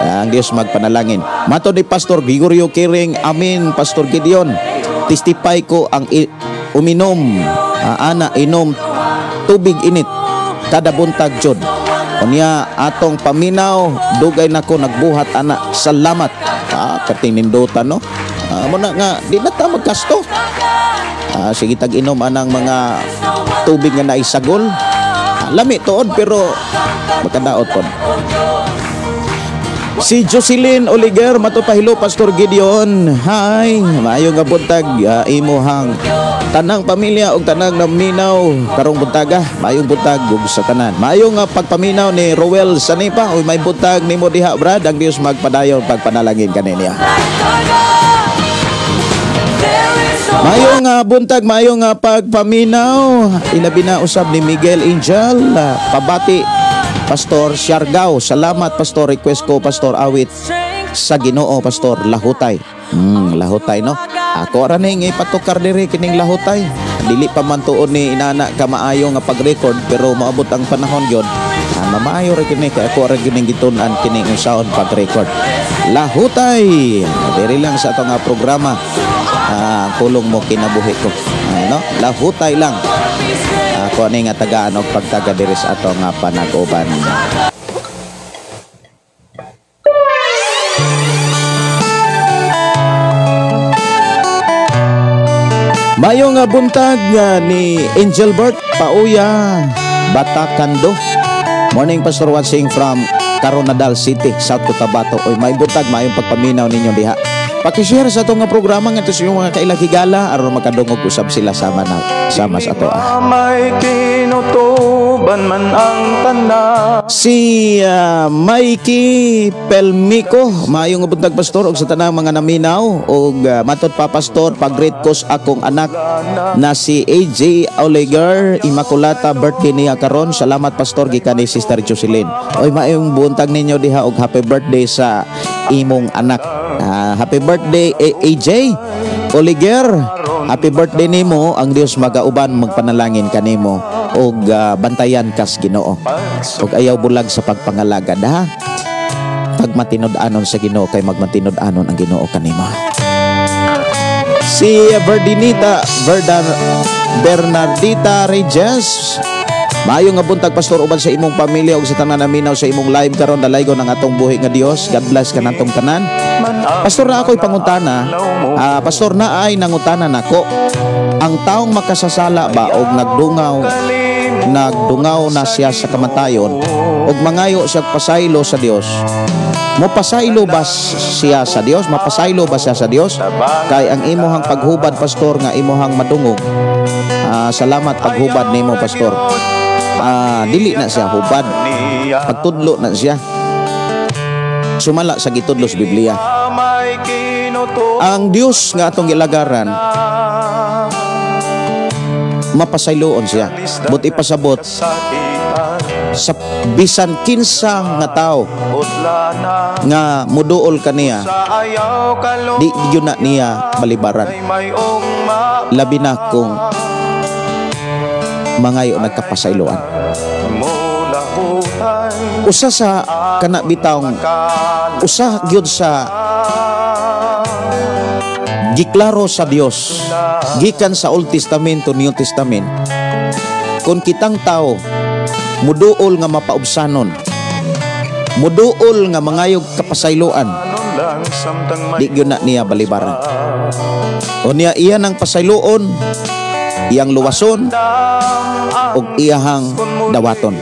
Ang Dios magpanalangin. Mato ni Pastor Gregorio Kiring, amin Pastor Gideon. Testify ko ang uminom inom tubig init kada buntag jud. Unya atong paminaw dugay nako nagbuhat ana. Salamat. Katinindota no. Muna nga di na ta magkasto. Sige tag-inom anang mga tubig nga naisagol. Lami tuod pero makadaot pod. Si Jocelyn Oliger matupahilo Pastor Gideon. Hi, maayo nga buntag imuhang tanang pamilya og tanang naminaw karong buntaga. Maayong buntag ug sa tanan. Maayo nga pagpaminaw ni Roel Sanipa. Oy may buntag nimo diha brad. Ang Dios magpadayon pagpanalangin kaniya. Mayong buntag, mayong pagpaminaw. Ilabi na usab ni Miguel Angel. Pabati Pastor Siargao. Salamat Pastor, request ko Pastor awit sa Ginoo Pastor Lahutay. Lahutay no. Ako ra ning ipatukar diri kining Lahutay. Dili pa man tuod ni inana ka maayo nga pag-record pero maabot ang panahon gyud. Mamaayo ra kini kay ako ra gyud gitun-an kining sound pag-record. Lahutay. Diri lang sa ato nga programa. Kulong mo kinabuhi ko. No? Lahutay lang. Ako ani nga tagaan og pagtaga diri sa ato nga panag-uban. Mayong buntag ni Angelbert Pauya Batakando. Morning Pastor, watching from Coronadal City, South Cotabato. Oy may buntag mayong pagpaminaw ninyo diha. Paki-share sa itong programa nga ito sa yung mga kailagigala aron makadungog usab sila sama sa ato. May kinutuban man ang tanan. Si Mikey Pelmico, maayong buntag Pastor og sa tanang mga naminaw og matud pa Pastor pag-greet ko sa akong anak na si AJ Oliger Immaculata, birthday niya karon. Salamat Pastor gikan ni Sister Jocelyn. Oy maayong buntag ninyo diha og happy birthday sa imong anak. Happy birthday AJ Oliger. Happy birthday nimo. Ang Dios magauban magpanalangin kanimo og bantayan kas Ginoo. Og ayaw bulag sa pagpangalagad ha. Pag matinud-anon sa Ginoo kay magmatinud-anon ang Ginoo kanimo. Si Bernardita Reyes. Maayo nga buntag Pastor uban sa imong pamilya ug sa tanan naminaw sa imong live karon dalaygon ang atong buhi nga Dios. God bless kanatong tanan. Pastor na ako'y pangutana. Pastor na ay nangutana nako. Ang taong makasasala ba og nagdungaw na siya sa kamatayon og mangayo siya pasaylo sa Dios. Mapasaylo ba siya sa Dios? Mapasaylo ba siya sa Dios? Kay ang imuhang paghubad Pastor nga imuhang madungog. Salamat paghubad nimo Pastor. Dili na siya hubad, pagtudlo na siya, sumala sa gitudlo sa Biblia. Ang Dios nga atong gilagaran mapasayloon siya. But ipasabot sa bisan kinsa nga tao nga muduol kaniya, di yun na niya balibaran. Labi na kung mangayo nagkapasayloan. Usa sa kana bitawng usa gyud sa giklaro sa Dios gikan sa Old Testament to New Testament. Kung kitang tao muduol nga mapaubsanon, muduol nga mangayog kapasayloan, di gyud na niya balibaran. O niya iya nang pasayloon, iyang luwason ug iyahang dawaton.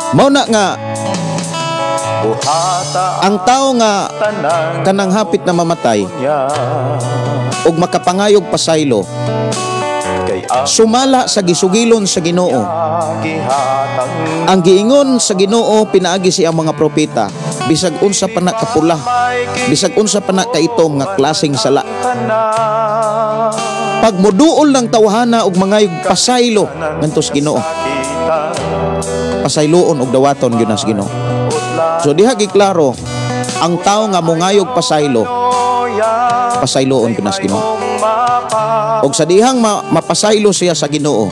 Mao na nga ang tao nga kanang hapit na mamatay ug makapangayog pasaylo, sumala sa gisugilon sa Ginoo. Ang giingon sa Ginoo pinaagi siyang mga propeta, bisag unsa pa na kapula, bisag unsa pa na kaitom nga klaseng sala, pag muduol ng tawhana ug mangayog pasaylo ngantos Ginoo, pasayloon og dawaton gyud nas Ginoo. So diha giklaro ang tao nga mongayog pasaylo, pasayloon gyud nas Ginoo. Og sa dihang mapasaylo siya sa Ginoo,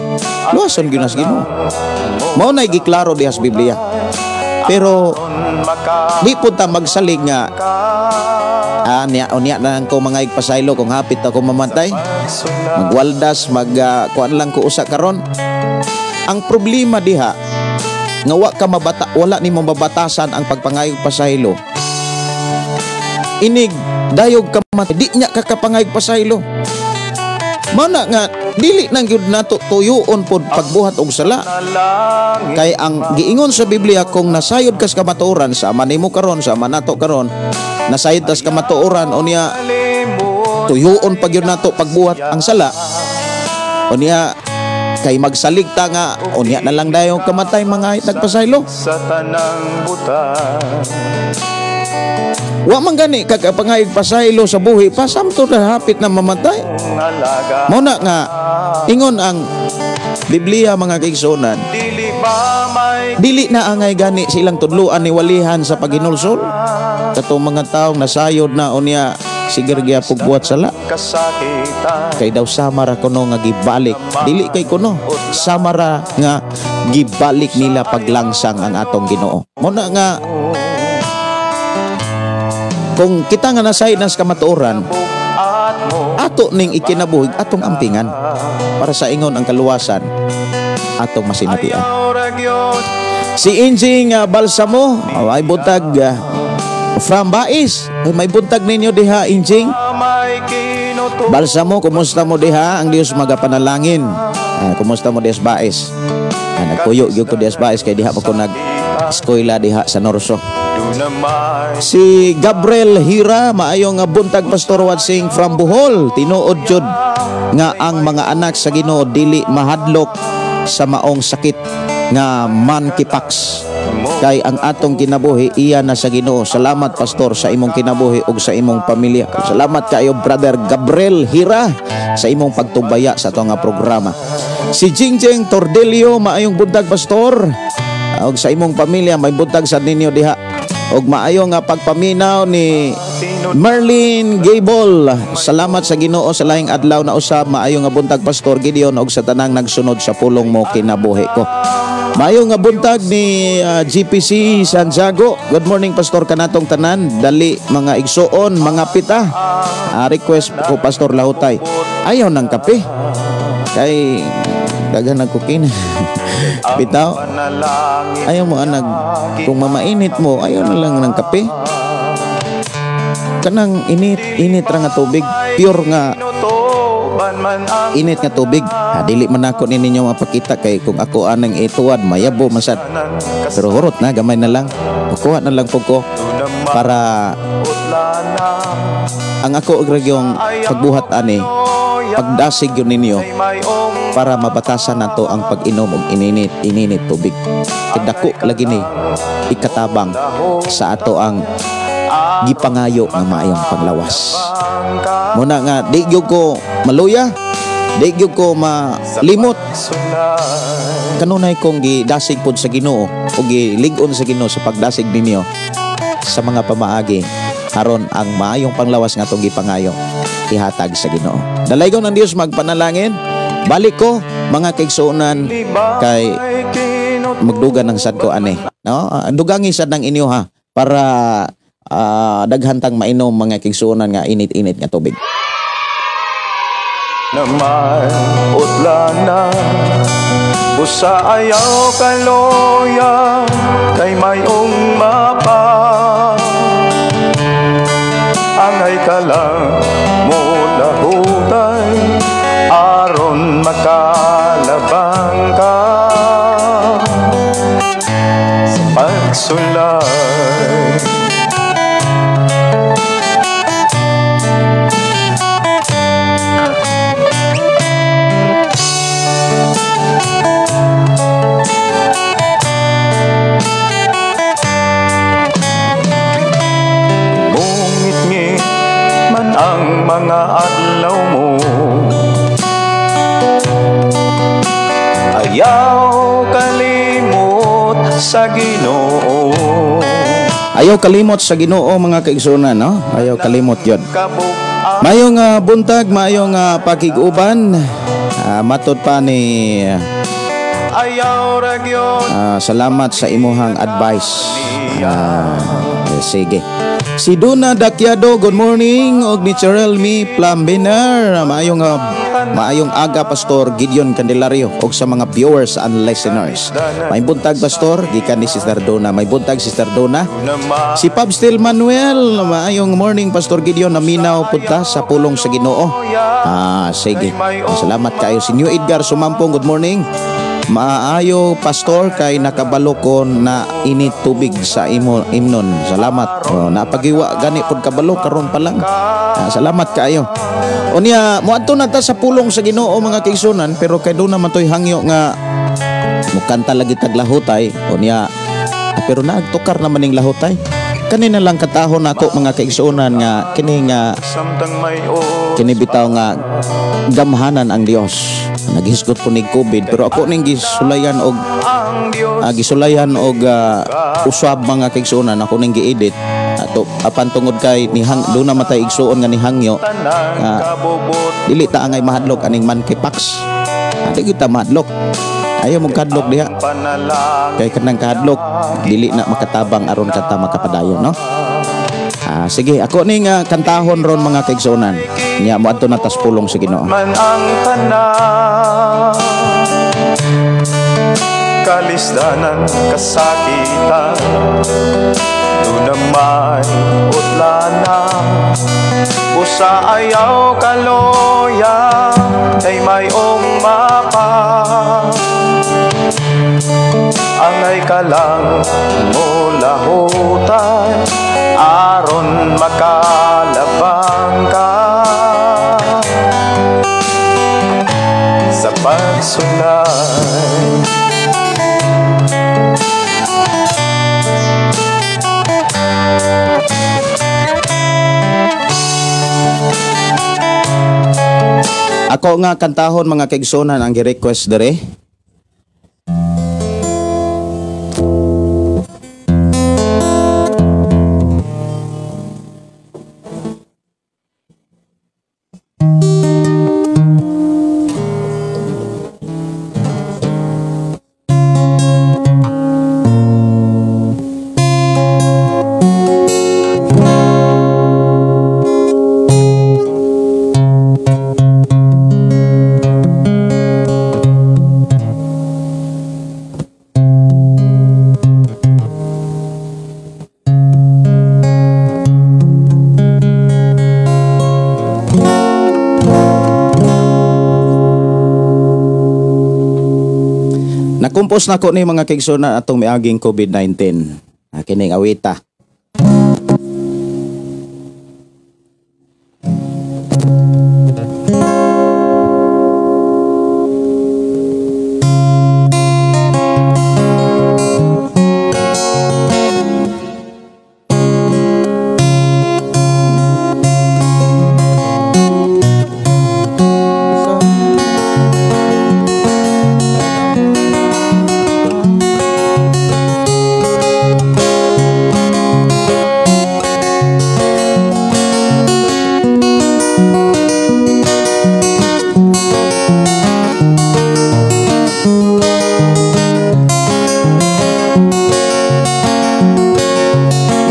luwason gyud nas Ginoo. Mao nay giklaro diha sa Biblia. Pero di po ta magsalig nga niya na ko mangayog pasaylo kung hapit ako mamatay, magwaldas kuan lang ko usa karon. Ang problema diha nga wala ni mababatasan ang pagpangayog pasaylo. Inig dayog ka matay, di nya kakapangayog pasaylo. Mana nga dili nang gyud nato tuyoon pod pagbuhat og sala. Kay ang giingon sa Biblia, kung nasayod kas kamatuoran sa manimo karon, sa manato karon, nasayod kas kamatuoran unya tuyoon pag yun nato pagbuhat ang sala. Unya kay magsaligta nga unya na lang dayon kamatay mga nagpasaylo. Wa man gani kagapangayog pasaylo sa buhi pa samtod na hapit na mamatay. Mao na nga ingon ang Biblia mga kaigsunan, dili na angay gani silang tudluan ni walihan sa paghinulsol. Katong mga taong nasayod na unya sige gyud pugbuhat sala. Kay daw samara kuno nga gibalik, dili kay kuno samara nga gibalik nila paglangsang ang atong Ginoo. Mao na nga kung kita nga nasayod na sa kamatuoran, ato ning ikinabuhig atong ampingan para sa ingon ang kaluwasan atong masinatian. Si Injing Balsamo ay buntag from Bais. May buntag ninyo diha Injing Balsamo, kumusta mo diha? Ang Dios magapanalangin. Kumusta mo diha sa Bais? Nagpuyo gyud ko diha sa Bais kay diha pa ko nag-eskwela diha sa Norso. Si Gabriel Hira, maayong buntag Pastor watching from Bohol. Tinuod jud nga ang mga anak sa Ginoo dili mahadlok sa maong sakit nga monkeypox. Kay ang atong kinabuhi iya na sa Ginoo. Salamat Pastor sa imong kinabuhi ug sa imong pamilya. Salamat kayo Brother Gabriel Hira sa imong pagtubaya sa atong programa. Si Jingjeng Tordelio, maayong buntag Pastor ug sa imong pamilya. May buntag sa ninyo diha. Og maayo nga pagpaminaw ni Merlin Gable. Salamat sa Ginoo sa laing adlaw na usab. Maayo nga buntag Pastor Gideon og sa tanang nagsunod sa pulong mo kinabuhi ko. Maayo nga buntag ni GPC Santiago. Good morning Pastor kanatong tanan. Dali mga igsuon, mga pita. Request ko Pastor Lahutay. Ayaw ng kape. Kay daghan nagkukin. Bitaw, ayaw mo anag, kung mamainit mo, ayaw na lang ng kape. Kanang init ra nga tubig, pure nga init nga tubig. Dili man ako ninyo mapakita kay kung ako anang ituwad mayabo masad. Pero hurot na gamay na lang. Kuha na lang po ko para ang ako og yung pagbuhat ani pagdasig yun ninyo para mabatasan nato ang pag-inom og ininit tubig. Kadako lagi ni ikatabang sa ato ang gipangayo nga maayong panglawas. Muna nga di gyud ko maluya Di gyud ko malimot kanunay kong gidasig pod sa Ginoo o gilig-on sa Ginoo sa pagdasig ninyo sa mga pamaagi aron ang maayong panglawas nga atong gipangayo ihatag sa Ginoo. Dalaygon ng Dios magpanalangin. Balik ko mga kaigsuonan kay magdugan ng sad ko ani. No? Dugangi sad ng inyo ha para daghantang mainom mga kaigsuonan nga init-init nga tubig. Na may utlan na busa ayaw kaloya kay mayong mapa angay ka lang mula hutay aron makalabang ka sa pagsulay. Ang mga adlaw mo ayaw kalimot sa Ginoo. Ayaw kalimot sa Ginoo mga kaigsuonan, no? Ayaw kalimot yun. Mayong buntag, mayong pakiguban. Matod pa ni Ayaw ragyon salamat sa imuhang advice. Sige. Si Duna Dakyado, good morning. Og ni Cherelmi Plambiner, maayong aga Pastor Gideon Candelario og sa mga viewers and listeners. May buntag Pastor, gikan ni Sister Dona. May buntag Sister Dona. Si Pabstil Manuel, maayong morning Pastor Gideon, naminaw punta sa pulong sa Ginoo. Sige. Salamat kayo. Si New Edgar Sumampong, good morning. Maayo Pastor kay nakabalo ko na init tubig sa imnon. Salamat. Napagiwa gani pod kabalo karon pa lang. Salamat kayo. Unya moadto na ta sa pulong sa Ginoo mga kaigsuonan pero kay do naman toy hangyo nga mukanta lagi tag lahutay. Unya pero naagtukar naman ning lahutay. Kanina lang katahon ako mga kaigsuonan nga kini bitaw nga gamhanan ang Dios. Naghisgot po ni COVID pero ako ning gisulayan og usab mga kaigsuonan ako ning gi-edit ato apan tungod kay ni do na matay igsuon nga ni hangyo dili ta angay mahadlok aning monkeypox. Di kita mahadlok. Ayaw mong kadlok diha. Kay kanang kahadlok dili na makatabang aron kata makapadayon, no? Sige, ako ning kantahon ron mga kaigsuonan. Nya mo adto na tas pulong sa Ginoo. Man ang tanan kalisdanan kasakitan do may utlana usa ayaw kaloya kay mayong mapa angay ka lang mula hutay aron makalabang ka sa pagsulay. Ako nga kantahon mga kaigsuonan ang gi-request dere. Nakumpos na ko ni mga kaigsuonan atong miaging COVID-19. Kining awita.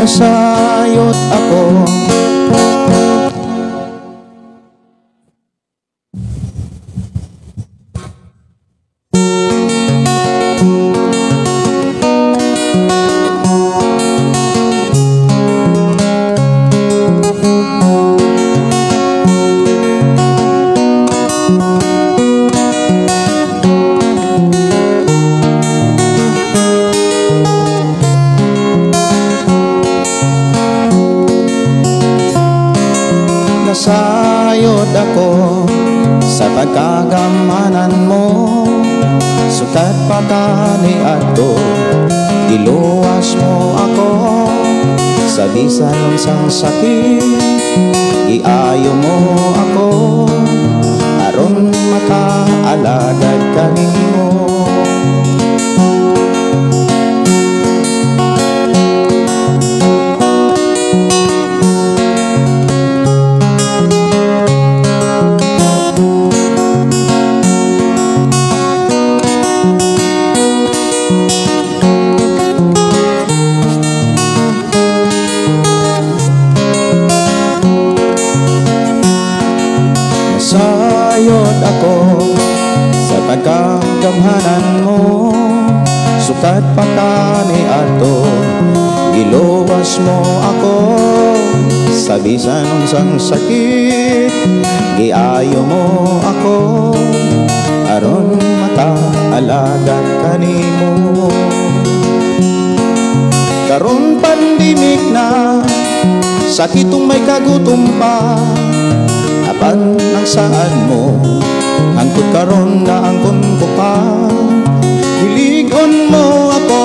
nasayot ako. Nasayod ako sa pagkagamanan mo, sukat pa kani ato, iluwas mo ako sa bisan unsang sakit, iayo mo ako aron makaalagad kanimo. Nasayod ako sa pagkagamhanan mo, sukat pa kani ato, iluwas mo ako sa bisan unsang sakit, giayo mo ako aron makaalagad kanimo. Karon pandemik na, sakitong may kagutom pa, apan ang saan mo, hangtod karon na angkon ko pa. Hiligon mo ako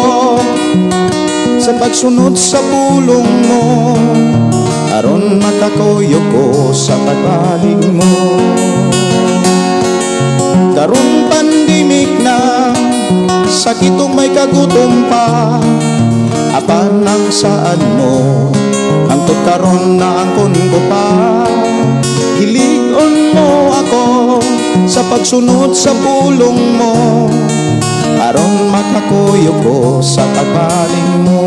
sa pagsunod sa pulong mo, aron makakuyo ko sa pagbaling mo. Karon pandemik na, sakitong may kagutom pa, apan ang saan mo, hangtod karon na angkon ko pa. Hiligon mo ako sa pagsunod sa pulong mo, aron makakuyo ko sa pagbaling mo.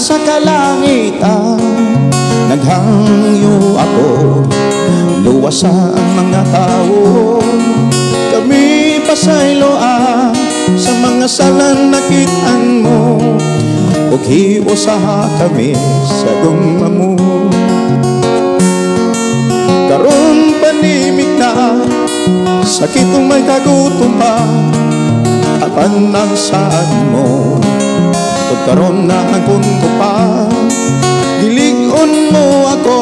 Sa kalangitan naghangyo ako, luwas sa ang mga tao, kami pasayloan sa mga salan nakitaan mo, ug hiusaha kami sa gugma mo. Karon pandemik na, sakitong may kagutom pa, apan ang saan mo, karon na angkon ko pa. Hiligon mo ako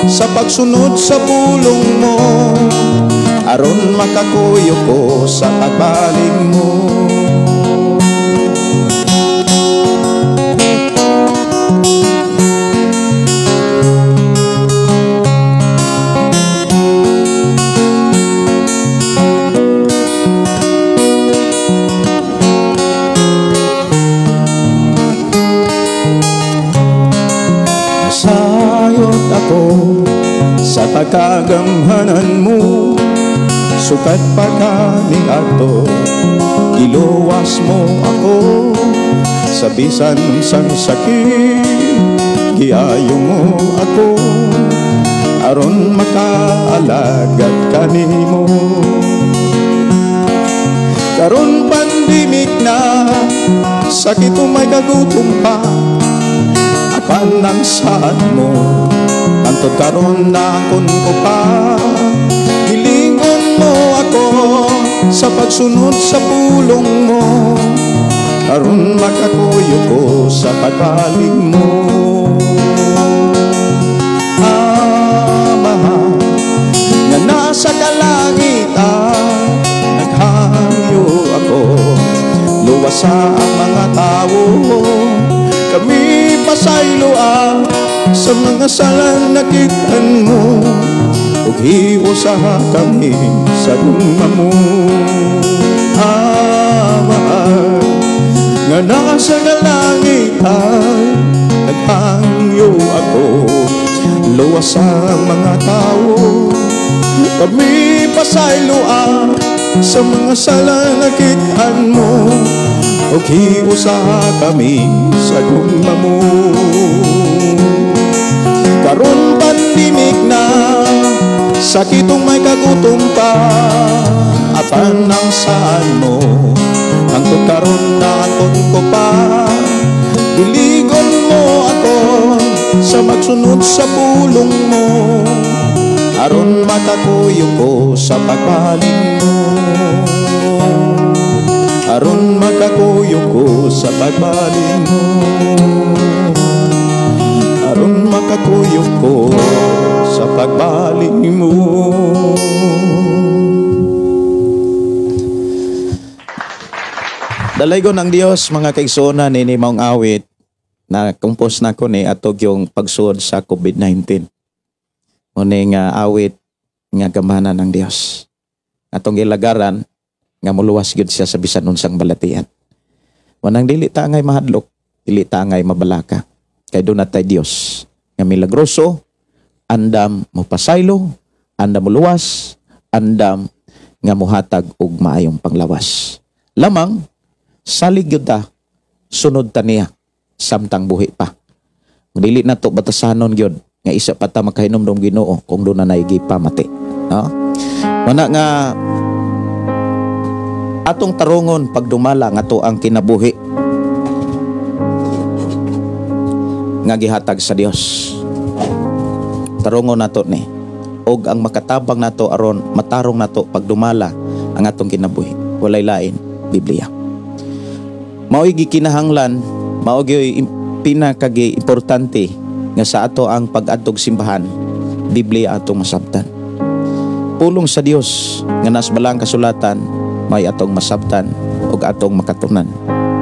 sa pagsunod sa pulong mo, aron makakuyo ko sa pagbaling mo. Nasayod ako sa pagkagamhanan mo, sukat pa kani ato, iluwas mo ako sa bisan unsang sakit, giayo mo ako aron makaalagad kanimo. Karon pandemik na, sakitong may kagutom pa, apan ang saan mo, hangtod karon na angkon ko pa. Hilingon mo ako sa pagsunod sa pulong mo, aron makakuyo ko sa pagbaling mo. Mahal na nasa kalangitan, naghangyo ako, luwas sa mga tao, kami pasayloan sa mga salang nakitaan mo, ug hiusaha kami sa gugma mo. Mahal nga naa sa kalangitan, naghangyo ako luwas sa mga tao. Kami pasayloa sa mga salang nakitaan mo, ug hiusaha kami sa gugma mo. Karon pandemik na, sakitong may kagutom pa, apan ang saan mo, hangtod karon na anton ko pa. Diligon mo ako sa magsunod sa pulong mo, aron makakuyo ko sa pagbaling mo, aron makakuyo ko sa pagbaling mo, aron makakuyo ko sa pagbaling mo. Dalaygo ng Dios mga kaigsoona, nini maong awit na compose na ko ni atog yung pagsuod sa COVID-19. Muni nga awit nga gamana ng Dios. Atong ilagaran nga muluwas gyud siya sa bisan unsang balatian. Wanang dili ta ngay mahadlok, dili ta ngay mabalaka. Kay do natay Dios nga milagroso, andam mo pasaylo, andam mo luwas, andam nga muhatag og maayong panglawas. Lamang salig gyud ta, sunod ta niya samtang buhi pa. Dili na to batasanon gyud nga isa pa ta makahinomdom Ginoo kung do na nay gipamati, no? Wana nga atong tarungon pagdumala nga to ang kinabuhi nga gihatag sa Dios. Tarungon nato ni og ang makatabang nato aron matarong nato pagdumala ang atong kinabuhi. Walay lain, Biblia. Mao'y gikinahanglan, mao'y pinakagi-importante nga sa ato ang pag-adtog simbahan, Biblia atong masabtan. Pulong sa Dios nga nasbalang kasulatan, may atong masabtan ug atong makatunan.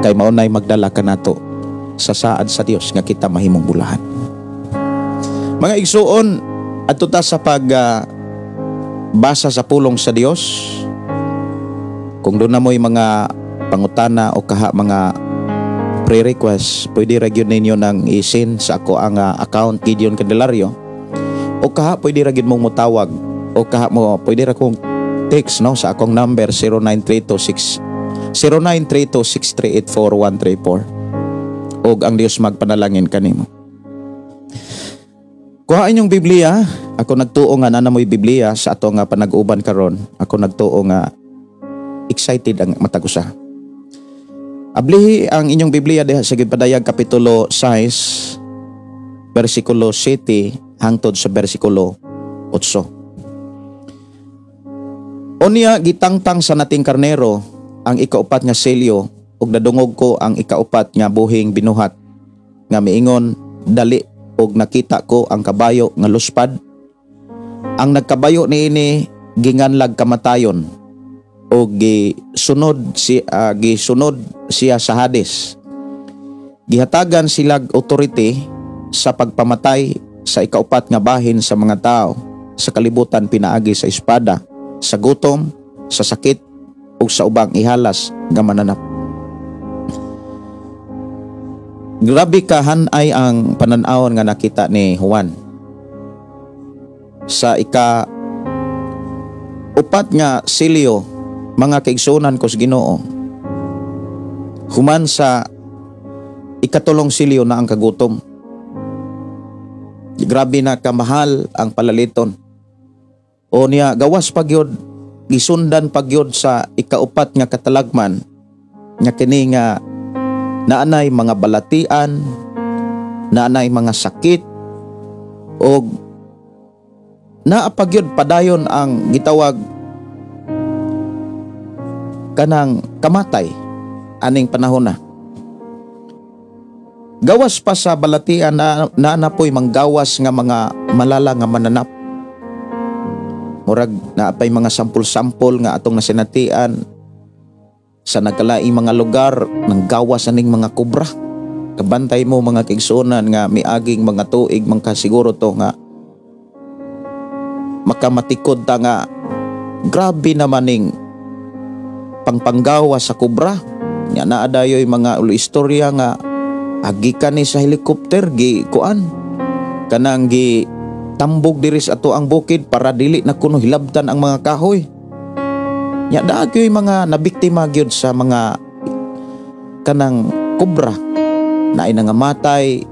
Kay maunay magdala ka nato sa saad sa Dios nga kita mahimong bulahan. Mga igsuon, adto ta sa basa sa pulong sa Dios. Kung doon na mo'y mga pangutana o kaha mga pre-request, pwede ragyod ninyo nang isin sa ako ang account Gideon Candelario, o kaha pwede ragyod mong mutawag, o kaha mo pwede ra kong text no sa akong number 0932-638-4134, og ang Dios magpanalangin kanimo. Kuha inyong Biblia. Ako nagtuo nga na mo'y Biblia sa ato nga panag-uban karon. Ako nagtuo nga excited ang matagusa. Ablihi ang inyong Biblia diha sa Gipadayag kapitulo 6 bersikulo 7 hangtod sa bersikulo 8. Unya gitangtang sa nating karnero ang ikaupat nga selyo, ug nadungog ko ang ikaupat nga buhing binuhat nga miingon, dali, ug nakita ko ang kabayo nga luspad. Ang nagkabayo niini ginganlag kamatayon, o gisunod siya sa Hades. Gihatagan silag authority sa pagpamatay sa ikaupat nga bahin sa mga tao, sa kalibutan pinaagi sa espada, sa gutom, sa sakit, ug sa ubang ihalas nga mananap. Grabe kahan ay ang pananawon nga nakita ni Juan sa upat nga silyo. Mga kaigsunan ko sa Ginoo, human sa ikatulong silyo na ang kagutom. Grabe na kamahal ang palaliton. O niya gawas pagyod, gisundan pagyod sa ikaupat nga katalagman, nga kini nga naanay mga balatian, naanay mga sakit, o naapagyod padayon ang gitawag kanang kamatay aning panahon na. Gawas pa sa balatian na napoy manggawas nga mga malala nga mananap. Murag naapay mga sampol-sampol nga atong nasinatian sa nagkalaing mga lugar ng gawas aning mga kubra. kabantay mo mga kaigsunan nga miaging mga tuig siguro to nga makamatikod ta nga grabe naman ning pangpanggawa sa kubra. Nya naa dayoy mga istorya nga agi ka ni sa helicopter gi kuan kanang gi tambog diri sa ato ang bukid para dili na kuno hilabtan ang mga kahoy. Nya daagyoy mga nabiktima gyud sa mga kanang kubra na nangamatay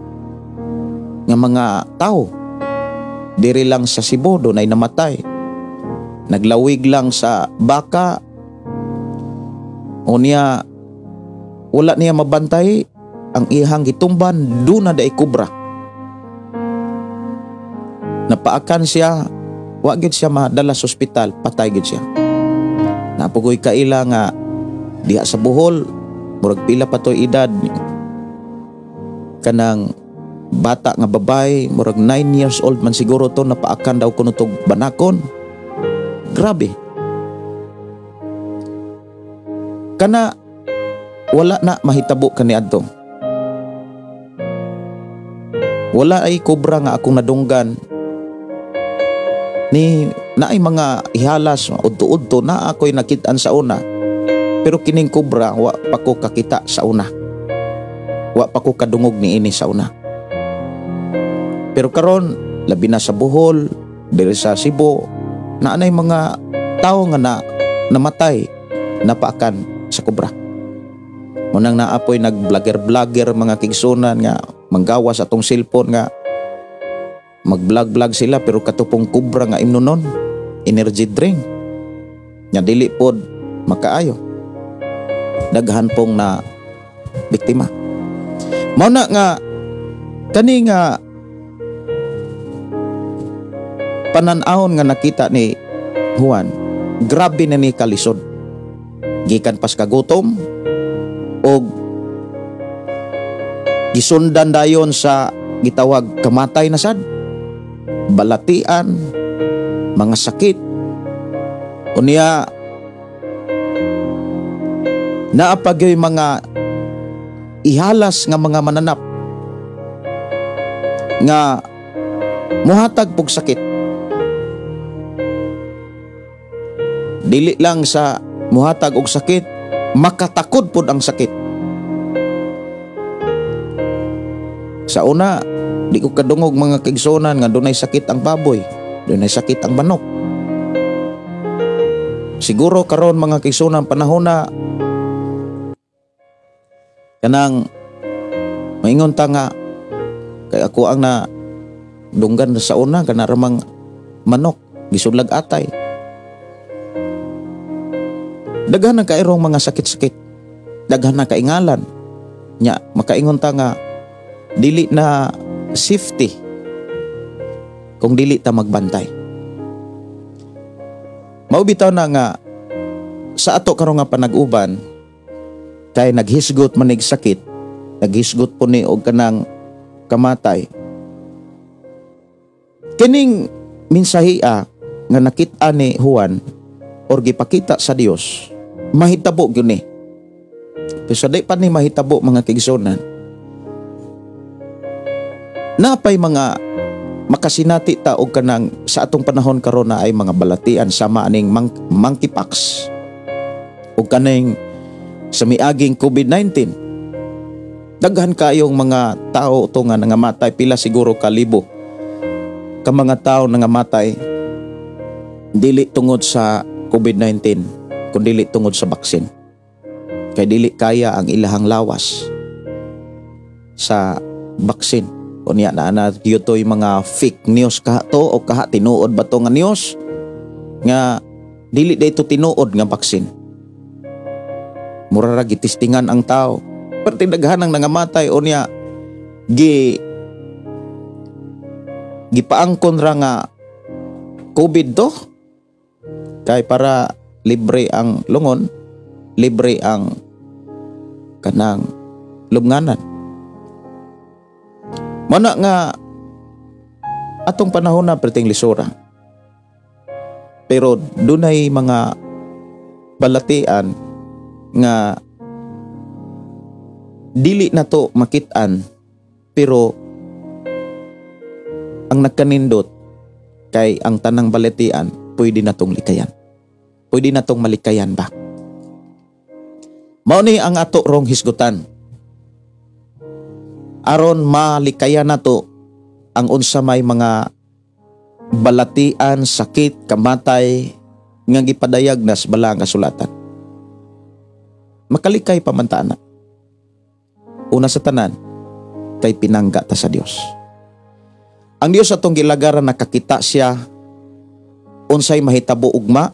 nga mga tao. Diri lang sa Cebu do nay namatay. Naglawig lang sa baka. Unya wala niya mabantay ang ihang gitumban do na day kubra. Napaakan siya, wa gyud siya madala sa ospital, patay gyud siya. Napugoy kaila nga diha sa Bohol, murag pila pa toy edad kanang bata nga babay, murag 9 years old man siguro to, napaakan daw kuno tog banakon. Grabe. Kana wala na mahitabo kaniadto. Wala ay kubra nga akong nadunggan ni naay mga ihalas udto-udto na ako'y nakitaan sa una, pero kining kubra wa pa ko kakita sa una, wa pa ko kadungog ni ini sa una. Pero karon labi na sa Bohol, diri sa Cebu, naanay mga tao nga namatay napaakan sa kubra. Munang naapoy nag-vlogger mga kigsunan nga manggawas atong cellphone nga mag-vlog sila, pero katupong kubra nga imnonon, energy drink nya dili pod makaayo. Daghan pong na biktima. Mao na nga kani nga panan-awon nga nakita ni Juan, grabe na ni kalisod. Gikan pas kagutom o gisundan dayon sa gitawag kamatay na sad, balatian, mga sakit. Unya naapagyoy mga ihalas nga mga mananap nga muhatag pog sakit. Dili lang sa muhatag og sakit, makatakod pod ang sakit. Sa una, di ko kadungog mga kaigsunan nga dunay sakit ang baboy, dunay sakit ang manok. Siguro karon mga kaigsunan panahon na kanang maingon ta nga kay ako ang na dunggan sa una kana ramang manok gisudlag atay. Daghan na kairong mga sakit-sakit, daghan na kaingalan nya makaingon ta nga dili na safety kung dili ta magbantay. Mao bitaw na nga sa ato karon nga panag-uban kay naghisgot manig sakit, naghisgot po ni og kanang kamatay. Kining minsahia nga nakita ni Juan or gipakita sa Dios, mahitabo gyud ni. Pero sa di pa ni mahitabo mga kaigsunan, napay mga makasinati ta og kanang sa atong panahon karon na ay mga balatian sama aning monkeypox og kaning sa miaging COVID-19. Daghan kayong mga tao to nga nangamatay, pila siguro kalibo ka mga tao nangamatay dili tungod sa COVID-19 kundi dili tungod sa baksin. Kay dili kaya ang ilahang lawas sa baksin. Unya na yutoy mga fake news kaha to o kaha tinuod ba to nga news nga dili dayto tinuod nga baksin. Mura ra gitistingan ang tao. Perti daghan ang nangamatay unya gipaangkon ra nga COVID to kay para libre ang lungon, libre ang kanang lubnganan. Mana nga atong panahon na perting lisura. Pero dunay mga balatian nga dili na to makitaan, pero ang nagkanindot kay ang tanang baletian pwede na tong likayan. Pwede na tong malikayan ba? Mao ni ang ato rong hisgutan. Aron malikayan nato ang unsa may mga balatian, sakit, kamatay nga gipadayag nas bala nga sulatan. Makalikay pamantaan na. Una sa tanan, kay pinangga ta sa Dios. Ang Dios atong gilagaran nakakita siya unsay mahitabo ugma,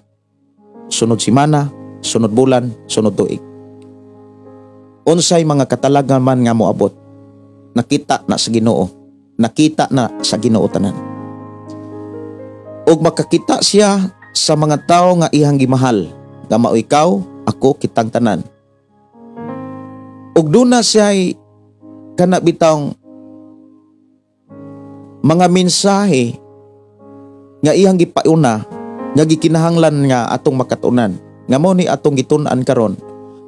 sunod simana, sunod bulan, sunod tuig. Unsay mga katalagan man nga moabot, nakita na sa Ginoo, nakita na sa Ginoo tanan. Og makakita siya sa mga tao nga iyang gimahal, nga mao ikaw, ako, kitang tanan. Og duna siya'y kana bitang mga mensahe nga iyang gipauna, nga gikinahanglan nga atong makatunan, nga mao ni atong gitun-an karon,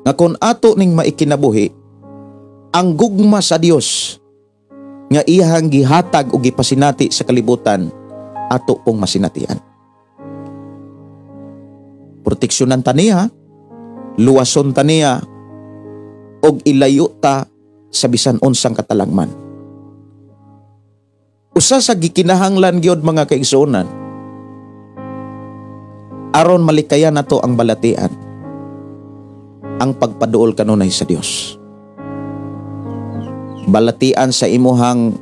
nga kung ato ning maikinabuhi ang gugma sa Dios nga iyang gihatag o gipasinati sa kalibutan, ato pong masinatian. Proteksyonan ta niya, luwason ta niya, og ilayo ta sa bisan unsang katalagman. Usa sa gikinahanglan gyud mga kaigsuonan, aron malikayan nato ang balatian, ang pagpaduol kanunay sa Dios. Balatian sa imuhang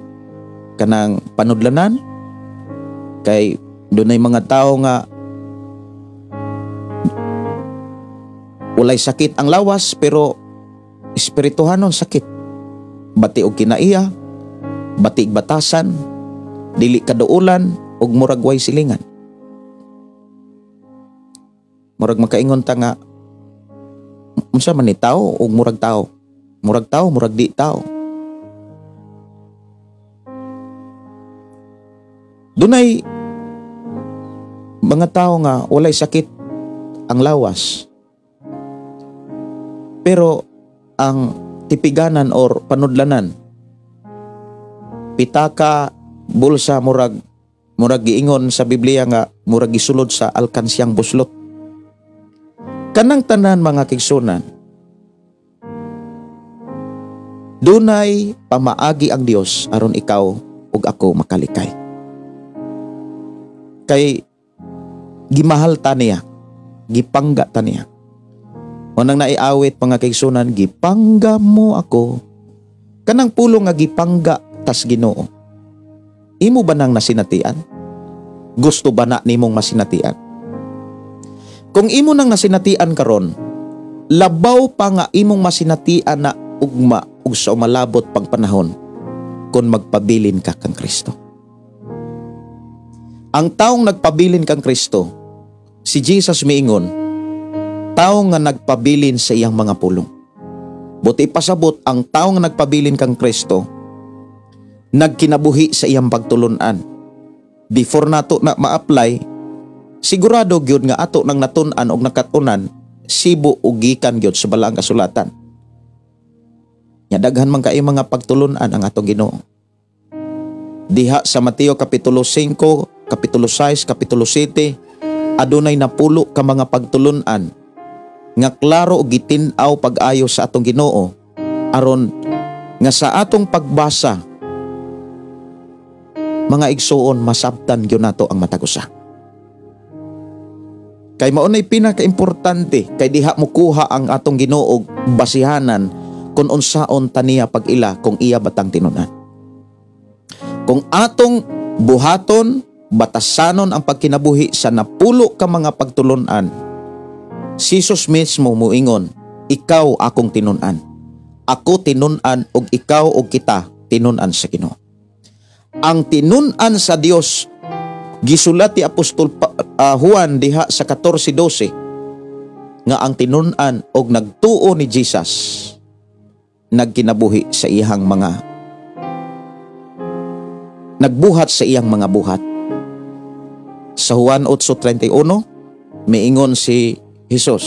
kanang panudlanan, kay dunay mga tao nga walay sakit ang lawas pero espirituhanon sakit. Bati og kinaiya, bati batasan, dili kaduulan og murag way silingan. Murag makaingon ta nga unsa man ni tao og murag tao. Murag tao, murag di tao. Dunay mga tao nga walay sakit ang lawas, pero ang tipiganan or panudlanan, pitaka, bulsa, murag giingon sa Biblia nga murag gisulod sa alkansyang buslot. Kanang tanan mga kigsunan, dunay pamaagi ang Dios aron ikaw ug ako makalikay. Kay gimahal ta niya, gipangga ta niya. Unang naiawit mga kaigsunan, gipangga mo ako. Kanang pulong nga gipangga tas Ginoo. Imo ba nang nasinatian? Gusto ba na nimong masinatian? Kung imo nang nasinatian karon, labaw pa nga imong masinatian na ugma ug sa umalabot pang panahon kung magpabilin ka kang Kristo. Ang taong nagpabilin kang Kristo, si Jesus miingon, tao nga nagpabilin sa iyang mga pulong. Buti pasabot ang tao nga nagpabilin kang Kristo, nagkinabuhi sa iyang pagtulunan. Before nato na ma-apply, sigurado gyud nga ato nang natun-an og nakatunan, sibo ug gikan gyud sa balaang kasulatan. Nya daghan man kay mga pagtulunan ang atong Ginoo. Diha sa Mateo kapitulo 5, kapitulo 6, kapitulo 7, adunay napulo ka mga pagtulunan nga klaro og gitin-aw pag-ayo sa atong Ginoo aron nga sa atong pagbasa mga igsuon masabtan gyud nato ang matag usa. Kay mao nay pinakaimportante, kay diha mo kuha ang atong Ginoo og basihanan kung unsaon taniya pag-ila kung iya batang tinunan. Kung atong buhaton, batasanon ang pagkinabuhi sa napulo ka mga pagtulunan, si Jesus mismo muingon, ikaw akong tinunan. Ako tinunan og ikaw og kita tinunan sa Ginoo. Ang tinunan sa Dios gisulat ti Apostol Juan diha sa 14:12 nga ang tinunan og nagtuo ni Jesus nagkinabuhi sa iyang mga nagbuhat sa iyang mga buhat. Sa Juan 8:31 miingon si Jesus,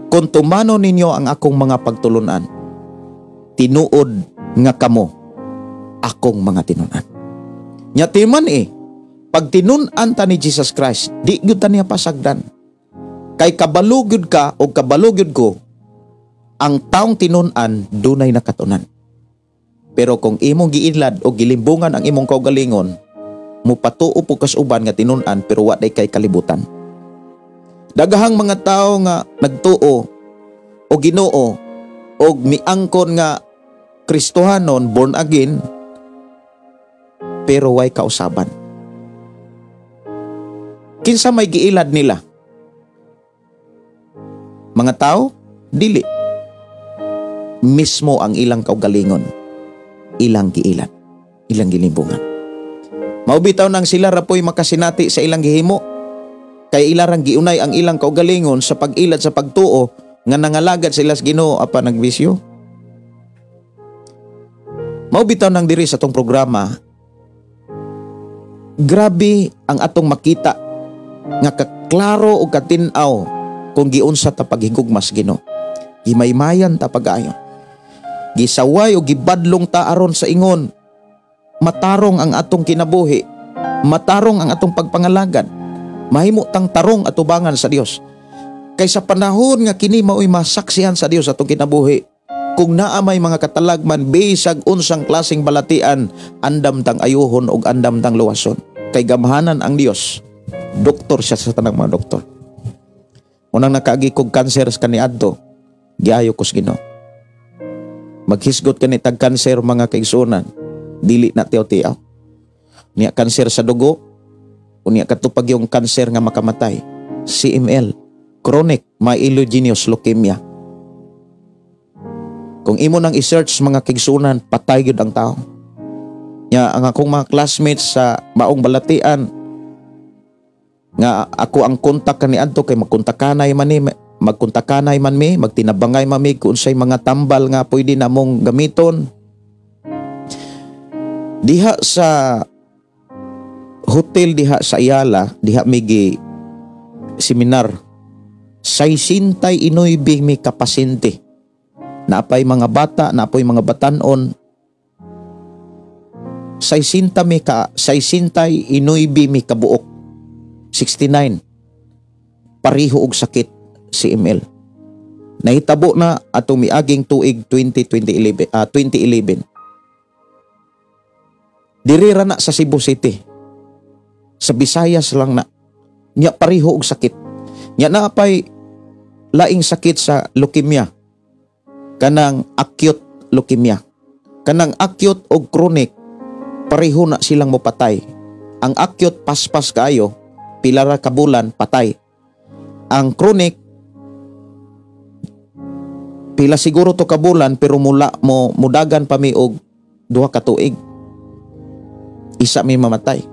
kung tumano ninyo ang akong mga pagtulunan, tinuod nga kamo akong mga tinunan. Nya timan pag tinunan ta ni Jesus Christ, di gyud ta niya pasagdan. Kay kabalo gyud ka o kabalo gyud ko, ang taong tinunan dunay nakatunan. Pero kung imong giilad o gilimbungan ang imong kaugalingon, mupatuo po kas uban nga tinunan pero wa day kay kalibutan. Daghang mga tao nga nagtuo o Ginoo o miangkon nga Kristohanon, born again, pero way kausaban. Kinsa may giilad nila? Mga tao, dili. Mismo ang ilang kaugalingon, ilang giilad, ilang gilimbungan. Maubitaw nang sila rapoy makasinati sa ilang gihimo, kay ilarang giunay ang ilang kaugalingon sa pag-ilad sa pagtuo nga nangalagad sila sa Ginoo apan nagbisyo. Maubitaw nang diri sa tong programa, grabe ang atong makita nga kaklaro o katinaw kung giunsa ta paghigugma sa Ginoo. Gimaymayan ta pag-ayo. Gisaway o gibadlong ta aron sa ingon. Matarong ang atong kinabuhi, matarong ang atong pagpangalagad. Mahimo tang tarong atubangan sa Dios. Kay sa panahon nga kini mao'y masaksihan sa Dios atong kinabuhi, kung naa may mga katalagman bisag unsang klaseng balatian, andam tang ayuhon og andam tang luwason. Kay gamhanan ang Dios. Doktor siya sa tanang mga doktor. Unang nakaagi kog kanser sa kaniadto, giayo ko sa Ginoo. Maghisgot kani tag kanser mga kaigsunan, dili na tiyaw-tiyaw. Niya kanser sa dugo, unya katupag yung kanser nga makamatay, CML, chronic myelogenous leukemia. Kung imo nang i-search mga kaigsunan, patay gyud ang tao. Nya ang akong mga classmates sa maong balatian nga ako ang kontak kaniadto kay magkontakanay man mi, magtinabangay mami kung unsay mga tambal nga pwede namong gamiton. Diha sa hotel diha sa Ayala, diha migi seminar, 69 mi kapasente. Napay mga bata, napay mga batanon. 69 mi kabuok. 69. Pariho og sakit CML. Nahitabo na atong miaging tuig 2011. Diri ra na sa Cebu City. Sa Visayas lang na. Nya pariho og sakit. Nya napay laing sakit sa leukemia. Kanang acute leukemia. Kanang acute o chronic, pareho na silang mopatay. Ang acute paspas kaayo, pila ra ka bulan patay. Ang chronic pila siguro to ka bulan pero mula mo mudagan pa mi og 2 ka tuig. Isa mi mamatay.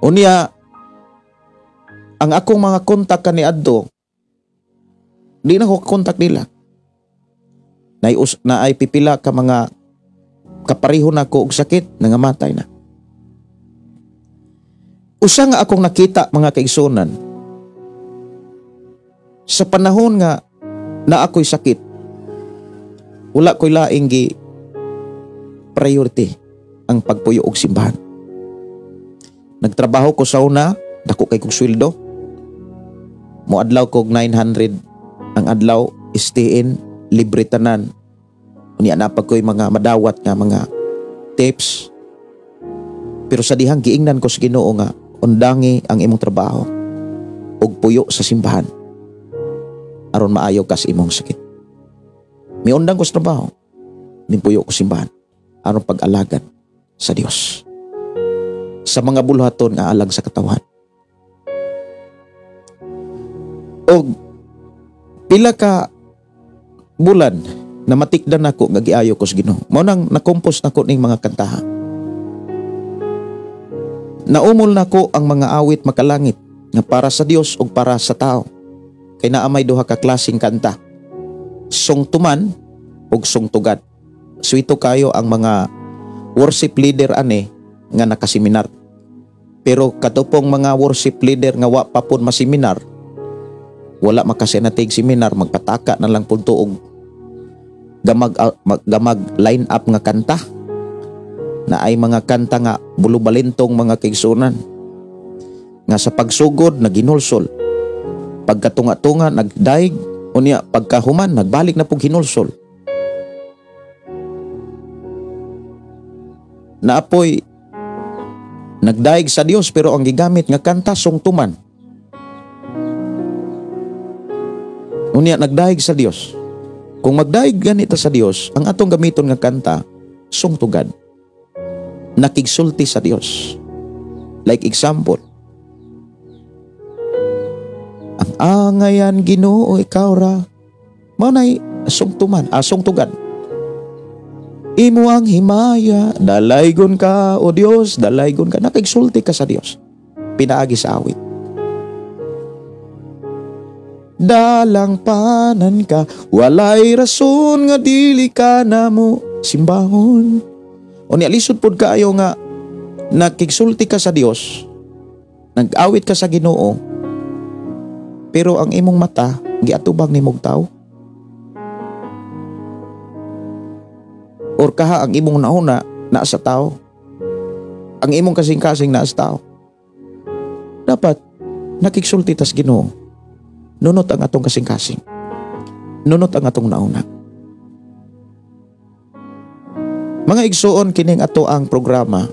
Unya ang akong mga kontak kaniadto, di na ko kontak nila. Na ay pipila ka mga kapareho na ko og sakit, nangamatay na. Usa nga akong nakita mga kaigsunan, sa panahon nga na ako'y sakit, wala ko'y laing gi priority ang pagpuyo og simbahan. Nagtrabaho ko sa una, dako kay kong sweldo. Moadlaw kog 900 ang adlaw, stay-in, libre tanan. Unya na pag ko'y mga madawat nga mga tips. Pero sa dihang giingnan ko sa Ginoo nga, undangi ang imong trabaho ug puyo sa simbahan aron maayo ka sa imong sakit. Miundang ko sa trabaho, ning puyo ko simbahan aron pag-alagad sa Dios sa mga buluhaton nga alang sa katawan. Og pila ka bulan na matikdan nako nga giayo ko sa Ginoo. Mao nang nakompos nako ning mga kantaha. Naumol nako ang mga awit makalangit nga para sa Dios ug para sa tao. Kay naa may duha ka klaseng kanta. Sungtuman ug sungtugad. Suwito kayo ang mga worship leader ani nga nakaseminar. Pero katupong mga worship leader nga wa pa pud maseminar, wala makasinatig seminar, magpataka na lang punto og gamag line up nga kanta na ay mga kanta nga bulubalintong mga kaigsunan nga sa pagsugod naginulsol, pagkatunga-tunga nagdaig, unya pagkahuman nagbalik na pug hinulsol. Naapoy nagdaig sa Dios pero ang gigamit nga kanta sungtuman. Unya nagdaig sa Dios. Kung magdaig ganita sa Dios, ang atong gamiton nga kanta sungtugad. Nakigsulti sa Dios. Like example, ang angayan Ginoo ikaw ra, manay sungtuman, sungtugad. Imo ang himaya, dalaygon ka o Dios, dalaygon ka, nakigsulti ka sa Dios. Pinaagi sa awit. Dalang panan ka, walay rason nga dili ka na mo simbahon. O niya lisod pod kaayo nga nakigsulti ka sa Dios, nag-awit ka sa Ginoo, pero ang imong mata giatubang nimong tao. Or kaha ang imong nauna naa sa tao, ang imong kasing-kasing naa sa tao. Dapat nakigsulti tas Ginoo. Nunot ang atong kasing-kasing. Nunot ang atong nauna. Mga igsuon kining ato ang programa.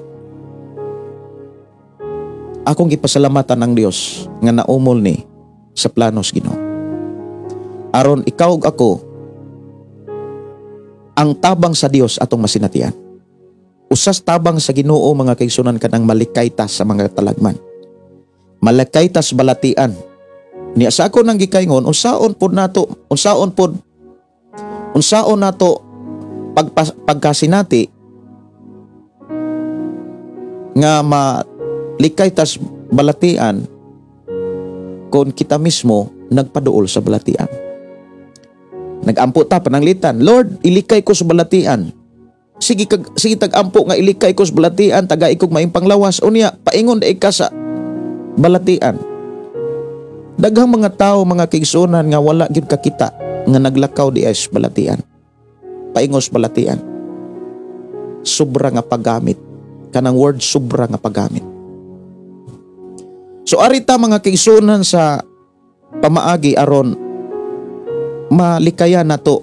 Akong gipasalamatan ang Dios nga naumol ni sa planos Ginoo. Aron ikaw ug ako ang tabang sa Dios atong masinatian. Usas tabang sa Ginoo mga kaigsunan kanang malikaytas sa mga talagman. Malikaytas balatian. Niya sa ako nang gikaingon unsaon pod nato pagkasinati nga malikaytas balatian kung kita mismo nagpaduol sa balatian. Nagampo ta pananglitan, Lord, ilikay ko sa balatian. Sige tag-ampo nga ilikay ko sa balatian, taga ikog maing panglawas. Unya, paingon da ka sa balatian. Daghang mga tao, mga kaigsunan nga wala gyud kakita nga naglakaw di sa balatian. Paingon sa balatian. Sobra nga paggamit. Kanang word sobra nga paggamit. So arita mga kaigsunan sa pamaagi aron malikaya nato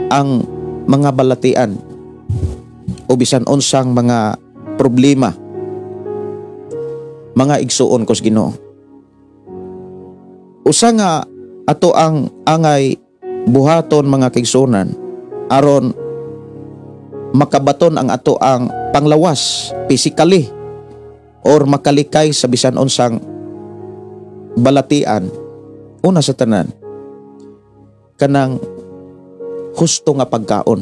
ang mga balatian o bisan unsang mga problema. Mga igsuon kos Ginoo. Usa nga ato ang angay buhaton mga kaigsunan aron makabaton ang ato ang panglawas physically or makalikay sa bisan unsang balatian. Una sa tanan, kanang husto nga pagkaon.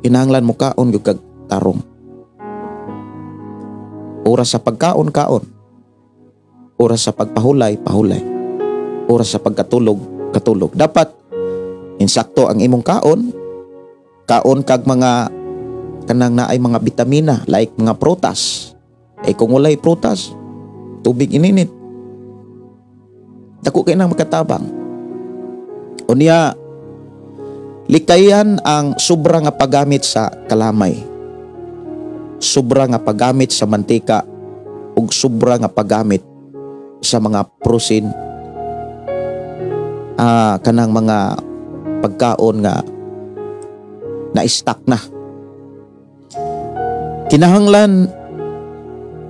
Kinahanglan mo kaon gyud kag tarong. Oras sa pagkaon kaon. Oras sa pagpahulay pahulay. Oras sa pagkatulog katulog. Dapat insakto ang imong kaon. Kaon kag mga kanang naay mga bitamina like mga prutas. Kung walay prutas, tubig ininit. Dako kay nang makatabang. Unya likayan ang sobra nga paggamit sa kalamay. Sobra nga paggamit sa mantika ug sobra nga paggamit sa mga protein. Kanang mga pagkaon nga na-stock na. Kinahanglan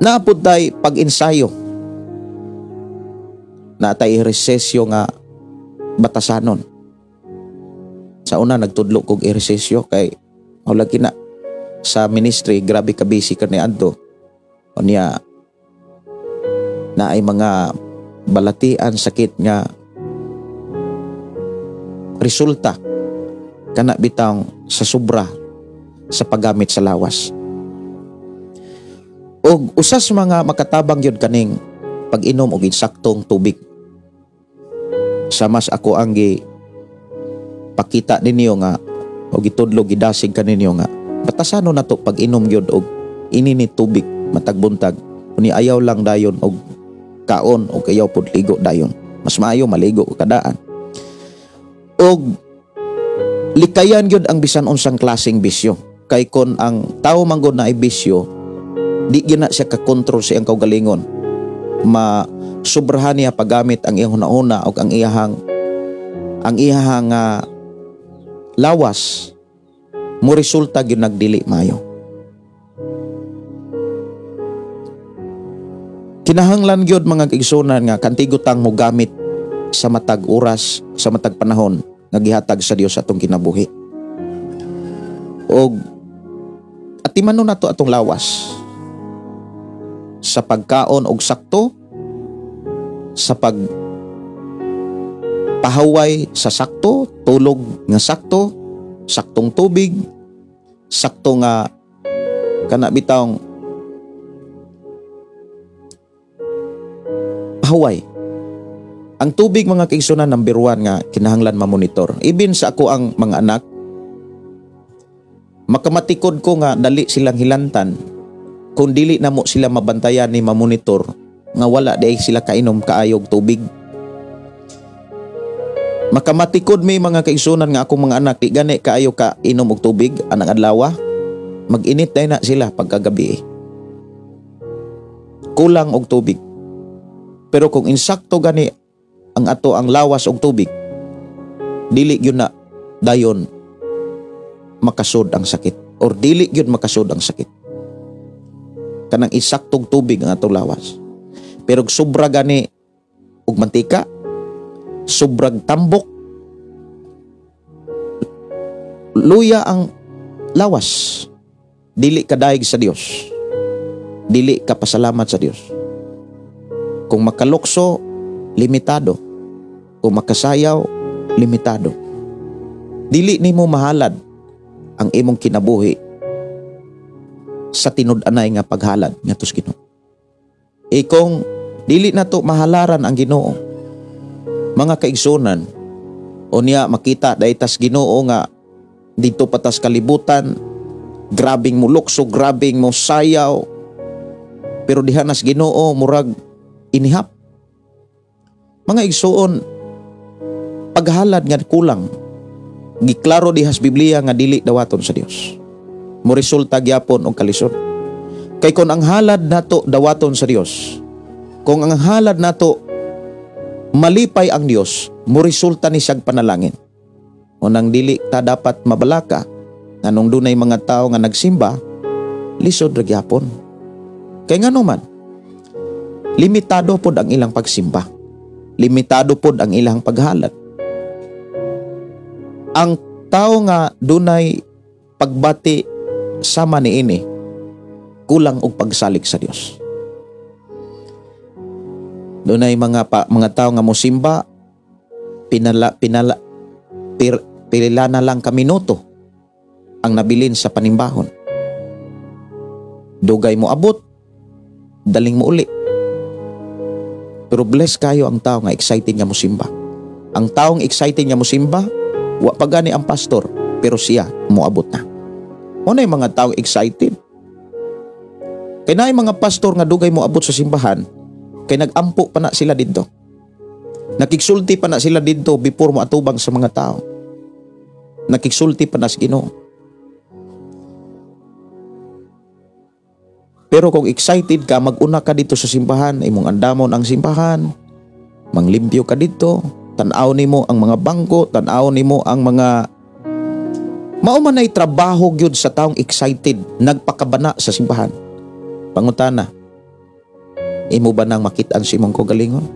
naapod tay pag-ensayo. Natay resesyo nga batasanon. Sa una nagtudlo kog resesyo kay wala kina sa ministry grabe ka busy kani adto. Unya na ay mga balatian sakit nga resulta kana bitang sa sobra sa paggamit sa lawas. Og usas mga makatabang yun kaning pag-inom og insaktong tubig. Sa mas ako ang pakita ninyo nga o gitudlo gidasig kaninyo nga batasano na to pag-inom gyud og ininit tubig matag buntag. Kuni ayaw lang dayon og kaon o kayaw pod ligo dayon. Mas maayo maligo kadaan. Og likayan gyud ang bisan unsang klaseng bisyo. Kay kon ang tao manggod na ay bisyo, di gina siya ka-control sa iyang kaugalingon. Masubrahan niya paggamit ang iyang hunahuna o ang iyahang lawas mo resulta gyud nagdili mayo. Kinahanglan gyud mga kaigsunan nga kantigutang mo gamit sa matag oras, sa matag panahon nga gihatag sa Dios atong kinabuhi. Og atimanon nato atong lawas sa pagkaon og sakto, sa pahaway sa sakto, tulog nga sakto, saktong tubig, sakto nga kana bitawng pahaway. Ang tubig mga kaigsunan number 1 nga kinahanglan ma-monitor. Even sa ako ang mga anak, makamatikod ko nga dali silang hilantan kung dili na mo sila mabantayan ni ma-monitor nga wala day sila kainom kaayog tubig. Makamatikod may mga kaigsunan nga akong mga anak di gani kaayo ka inom og tubig anang adlaw, mag-init day na sila pagkagabi. Kulang og tubig. Pero kung insakto gani ang ato ang lawas og tubig, dili gyud na dayon makasud ang sakit or dili gyud makasud ang sakit. Kanang isaktong tubig ang atong lawas. Pero sobra gani og mantika, sobrang tambok, luya ang lawas, dili ka daig sa Dios, dili ka pasalamat sa Dios. Kung makalukso, limitado. Kung makasayaw, limitado. Dili nimo mahalad ang imong kinabuhi sa tinud-anay nga paghalad ngadto sa Ginoo. Kung dili nato mahalaran ang Ginoo, mga kaigsunan, unya makita daytas Ginoo nga dito patas kalibutan, grabing mo lukso, grabing mo sayaw, pero diha nas Ginoo murag inihap. Mga igsuon, paghalad nga kulang, giklaro dihas Biblia nga dili dawaton sa Dios. Mo resulta gyapon og kalisod. Kay kung ang halad nato dawaton sa Dios, kung ang halad nato malipay ang Dios, mo resulta ni siyang panalangin. Unang dili ta dapat mabalaka nganong dunay mga tao nga nagsimba, lisod ra gyapon. Kay ngano man, limitado pod ang ilang pagsimba. Limitado pod ang ilang paghalad. Ang tao nga dunay pagbati sama niini, kulang og pagsalig sa Dios. Dunay mga tao nga mosimba, pila na lang ka minuto ang nabilin sa panimbahon. Dugay mo abot, daling mo uli. Pero bless kayo ang tao nga excited nga mosimba. Ang taong excited nga mosimba, wa pa gani ang pastor, pero siya moabot na. Ano yung mga taong excited? Kaya na yung mga pastor nga dugay moabot sa simbahan, kaya nag-ampo pa na sila dito. Nakiksulti pa na sila dito before mo atubang sa mga tao. Nakiksulti pa na sa Ginoo. Pero kung excited ka, mag-una ka dito sa simbahan, imong andamon ang simbahan, manglimpyo ka dito, tanaw nimo ang mga bangko, tanaw nimo ang mga maumanay trabaho gyud sa taong excited, nagpakabana sa simbahan. Pangutana, imo ba nang makit-an sa imong kaugalingon?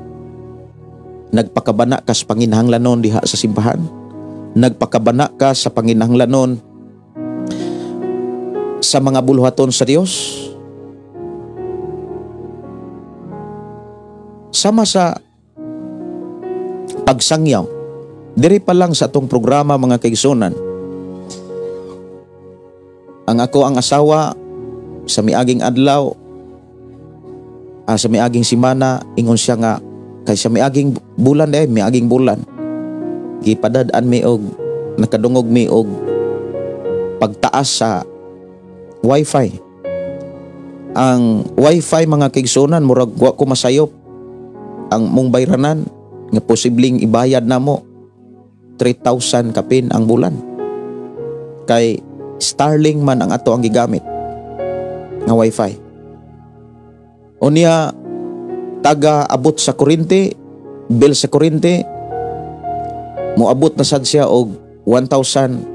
Nagpakabana ka sa panginahanglanon diha sa simbahan? Nagpakabana ka sa panginahanglanon sa mga buluhaton sa Dios? Sama sa pagsangyaw, diri pa lang sa atong programa mga kaigsunan, ang asawa sa miaging adlaw, sa miaging simana, ingon siya nga kay sa miaging bulan miaging bulan gipadad-an mi og nakadungog mi og pagtaas sa wifi. Ang wifi mga kaigsunan murag wa ko masayop ang mong bayranan nga posibleng ibayad na mo 3,000 kapin ang bulan. Kay Starlink man ang ato ang gigamit nga wifi. Unya taga abot sa kuryente, bill sa kuryente moabot na sad siya og 1,000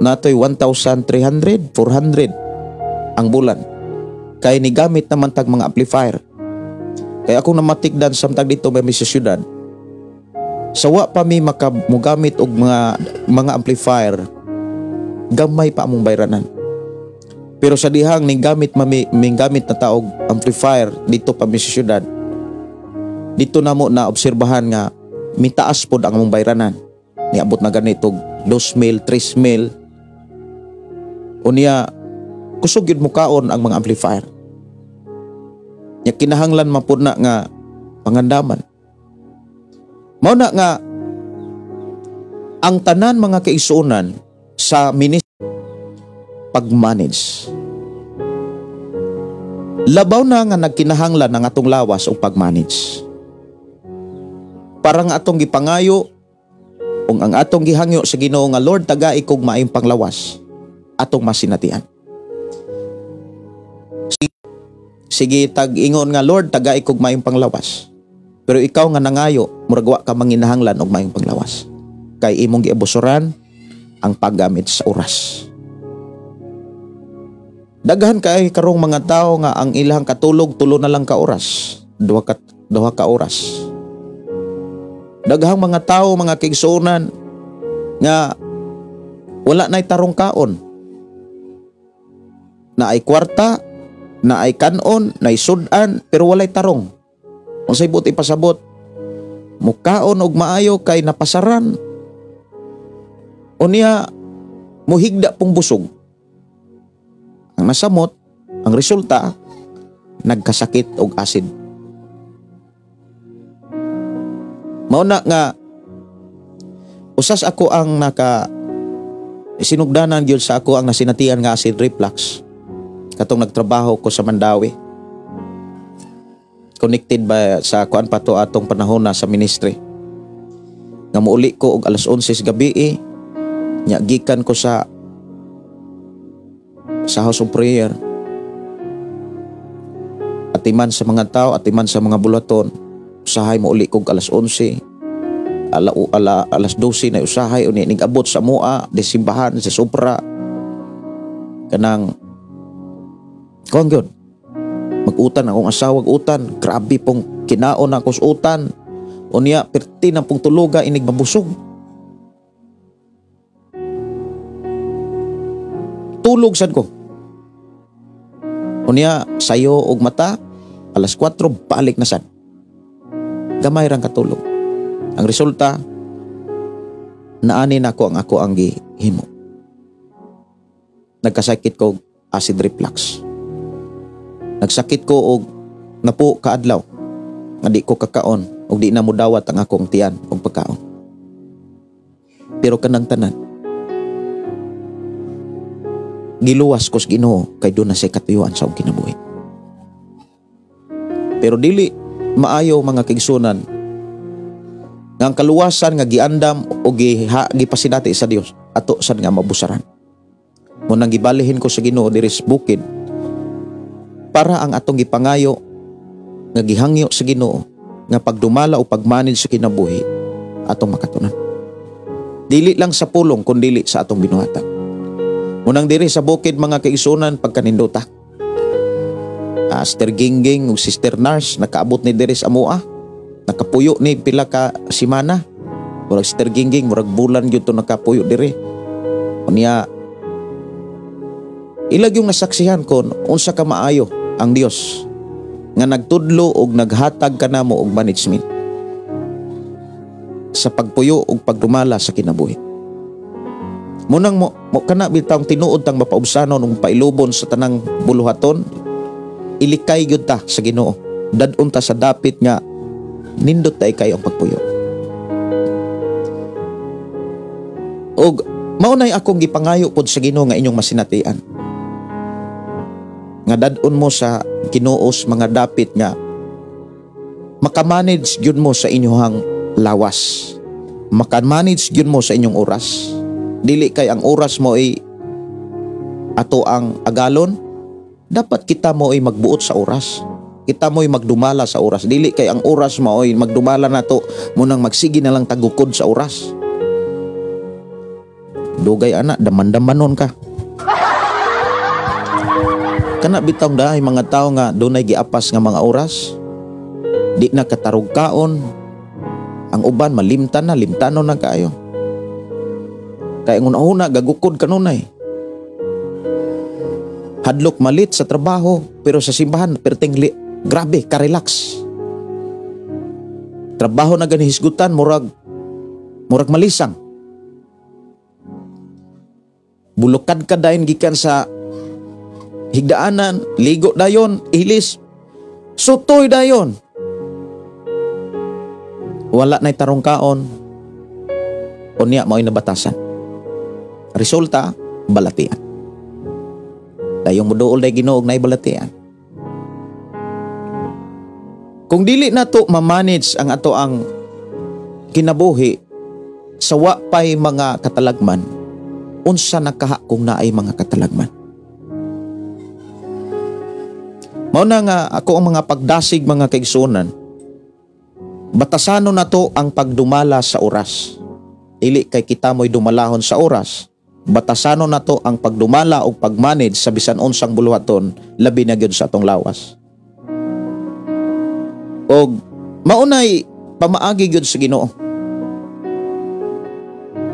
natoy 1,300, 400 ang bulan. Kay ni gamit naman tag mga amplifier. Kaya akong namatikdan samtang dito may sa syudad. Sawa pa mi makamugamit og mga amplifier, gamay pa among bayranan. Pero sa dihang ning gamit gamit na taog amplifier dito pa mi sa syudad, dito namo na obserbahan nga mitaas pod ang among bayranan. Niabot na ganito 2,000, 3,000. Unya kusog yun mukaon ang mga amplifier. Nya kinahanglan man pod na nga pangandaman. Mao na nga ang tanan mga kaigsuonan sa pag-manage. Labaw na nga nagkinahanglan ang atong lawas o pag-manage. Para nga atong gipangayo o ang atong gihangyo sa Ginoo nga Lord tagai kog maayong panglawas atong masinatian. Sige tag-ingon nga Lord tagai kog maayong panglawas. Pero ikaw nga nangayo, muragwa ka manginahanglan og maayong panglawas. Kay imong giabusoran ang paggamit sa oras. Daghan kay karong mga tao nga ang ilang katulog tulo na lang ka oras, duha ka oras. Daghang mga tao, mga kaigsuonan nga wala nay tarong kaon. Na ay kwarta, na ay kanon, na ay sudan, pero walay tarong. Unsay buti pasabot, mukaon og maayo kay napasaran. Unya muhigda pong busog. Ang nasamot, ang resulta, nagkasakit og acid. Mao na nga usas ako ang sinugdanan gyud sa ako ang nasinatian nga acid reflux. Katong nagtrabaho ko sa Mandawi. Connected ba sa kuan pa to atong panahon na sa ministry. Nga muuli ko og alas 11 gabi nya gikan ko sa house of prayer. Atiman sa mga tao, atiman sa mga bulaton. Usahay muuli ko og alas 11. Alas 12 na usahay uni nigabot sa mua, desimbahan sa Supra. Kanang kuan gyud. Mag-utan akong asawag utan, grabe pong kinaon ako sa utan. Unya perti na pong tuluga inig mabusog. Tulog sad ko. Unya sayo og mata, alas 4 balik na sad. Gamay rang katulog. Ang resulta, naani na ako ang gihimo. Nagkasakit ko acid reflux. Nagsakit ko og napo kaadlaw nga di ko kakaon og di na mo dawat ang akong tiyan og pagkaon. Pero kanang tanan giluwas ko sa Ginoo kay doon na say katuyuan sa akong kinabuhi. Pero dili maayo mga kaigsuonan nga ang kaluwasan nga giandam o gipasinati sa Dios ato sad nga mabusaran. Mo nang gibalihin ko sa Ginoo diri sa bukid para ang atong gipangayo nga gihangyo sa Ginoo nga pagdumala o pagmanage sa kinabuhi atong makatunan. Dili lang sa pulong kundi sa atong binuhatan. Munang diri sa bukid mga kaigsuonan pagkanindota. Sister Gingging ug Sister Nars nakaabot ni diri sa amoa. Nakapuyo ni pila ka simana. Murag Sister Gingging murag bulan gyud to nakapuyo diri. Unya ilag yung nasaksihan kon unsa ka maayo ang Dios nga nagtudlo og naghatag kanamo og management sa pagpuyo og pagdumala sa kinabuhi. Munang mo kana bitang tinuod tang mapaubsanon ug pailubon sa tanang buluhaton, ilikay gyud ta sa Ginoo. Dadun ta sa dapit nga nindot tay kayo ang pagpuyo. Og maunay akong gipangayo pod sa Ginoo nga inyong masinatian. Nga dadun mo sa Ginuos mga dapit nga makamanage gyud mo sa inyong lawas. Makamanage gyud mo sa inyong oras. Dili kay ang oras mo ay ato ang agalon. Dapat kita mo ay magbuot sa oras. Kita mo ay magdumala sa oras. Dili kay ang oras mo ay magdumala na to munang magsigi na lang tagukod sa oras. Dugay ana, daman-damanon ka. Kana bitong dahay mga tao nga dunay giapas nga mga oras. Di na katarog kaon. Ang uban malimtan na, limtanon na kayo. Kaya una gagukod kanunay. Hadlok malit sa trabaho pero sa simbahan perting grabe ka-relax. Trabaho na gani hisgutan murag malisang. Bulukad ka dayon gikan sa higdaanan, ligo dayon, ilis. Sutoy dayon. Wala na'y tarong kaon. Unya mao'y nabatasan. Resulta, balatian. Dayong muduol day Ginoo na'y balatian. Kung dili na to mamanage ang ato ang kinabuhi sa wa pay mga katalagman, unsa nakaha kung naay mga katalagman. Mao na nga ako ang mga pagdasig mga kaigsunan. Batasano na to ang pagdumala sa oras. Dili kay kita mo'y dumalahon sa oras. Batasano na to ang pagdumala o pagmanage sa bisan unsang buluhaton, labi na gyud sa atong lawas. Og maunay pamaagi gyud sa Ginoo.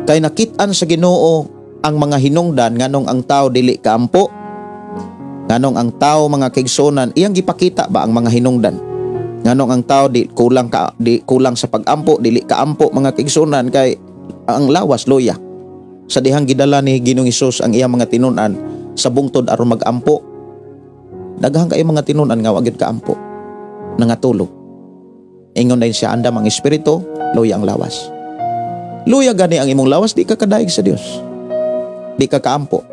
Kay nakit-an sa Ginoo ang mga hinungdan nganong ang tao dili kaampo. Nganong ang tao mga kaigsunan iyang gipakita ba ang mga hinungdan. Nganong ang tao di kulang sa pag-ampo, dili kaampo mga kaigsunan kay ang lawas loya. Sa dihang gidala ni Ginoong Hesus ang iyang mga tinun-an sa bungtod aron mag-ampo. Daghang kay mga tinun-an nga wa gyud kaampo. Nangatulog. Ingon din siya andam ang espiritu, loya ang lawas. Loya gani ang imong lawas, di ka kadaig sa Dios. Di ka kaampo.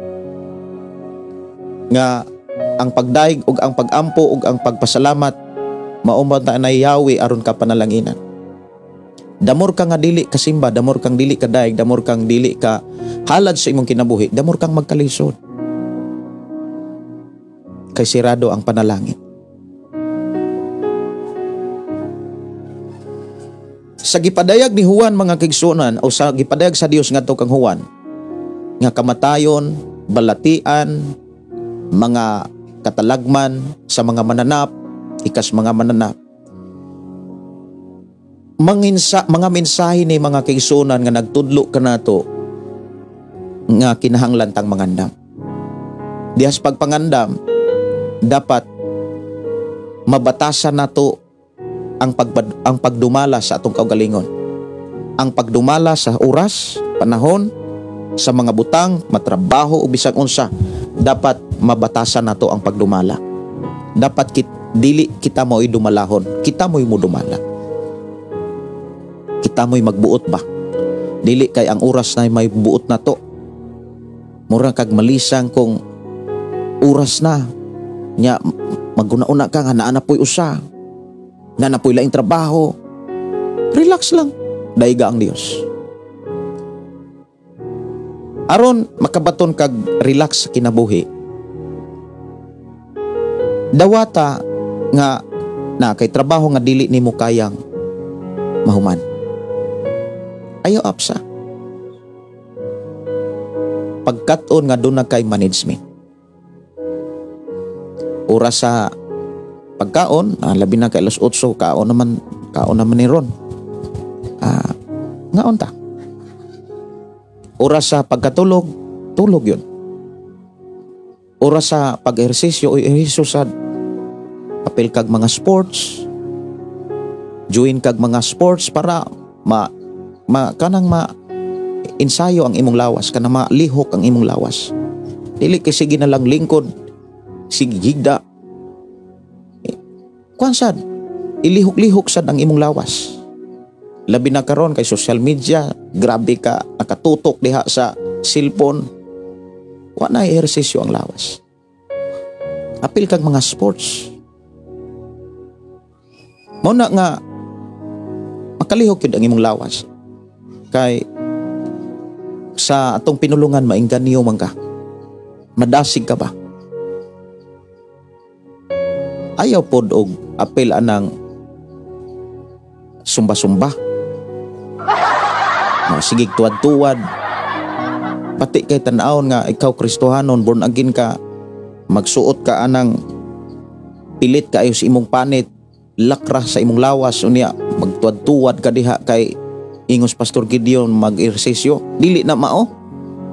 Nga ang pagdaig ug ang pag-ampo ug ang pagpasalamat maumba ta na Yahweh aron ka panalanginan. Damor ka nga dili kasimba, damor kang dili ka daig, damor kang dili ka halad sa imong kinabuhi, damor kang magkalisod. Kay sirado ang panalangin. Sa gipadayag ni Juan mga kaigsunan o sa gipadayag sa Dios ngadto kang Juan nga kamatayon, balatian, mga katalagman sa mga mananap, ikas mga mananap. Mga mensahe ni mga kaigsunan nga nagtudlo kanato nga kinahanglan tang mangandam. Dihas pagpangandam dapat mabatasan nato ang pagdumala sa atong kaugalingon. Ang pagdumala sa oras, panahon, sa mga butang, matrabaho o bisag unsa, dapat mabatasan nato ang pagdumala. Dapat dili kita mo'y dumalahon, kita mo'y mudumala. Kita mo'y magbuot ba? Dili kay ang oras na may buot na to. Mura kag malisang kung oras na nya maguna-una ka nga naa na po'y usa. Nga na po'y laing trabaho. Relax lang. Daiga ang Dios. Aron makabaton kag relax sa kinabuhi. Dawata nga na kay trabaho nga dili nimo kayang mahuman. Ayaw apsa. Pagkat-on nga doon na kay management. Oras sa pagkaon, labi na kay alas 8, kaon naman ni Ron. Ngaon ta. Oras sa pagkatulog, tulog yun. Oras sa pag-ehersisyo o ehersisyo sa apel kag mga sports, join kag mga sports para kanang ensayo ang imong lawas, kanang malihok ang imong lawas. Dili kay sige na lang lingkod, sige higda. Kuansad, ilihok-lihok sad ang imong lawas. Labi na karon kay social media, grabe ka nakatutok diha sa cellphone. Wa na ehersisyo ang lawas. Apil kag mga sports. Mao na nga makalihok yun ang imong lawas. Kay sa atong pinulungan maingganyo man ka. Madasig ka ba? Ayaw pod og apel anang sumba-sumba. Sige tuwad-tuwad. Pati kay tan-awon nga ikaw Kristohanon, born again ka, magsuot ka anang pilit kaayo sa imong panit, lakra sa imong lawas, unya magtuwad-tuwad ka diha kay ingos Pastor Gideon mag-ehersisyo. Dili na mao.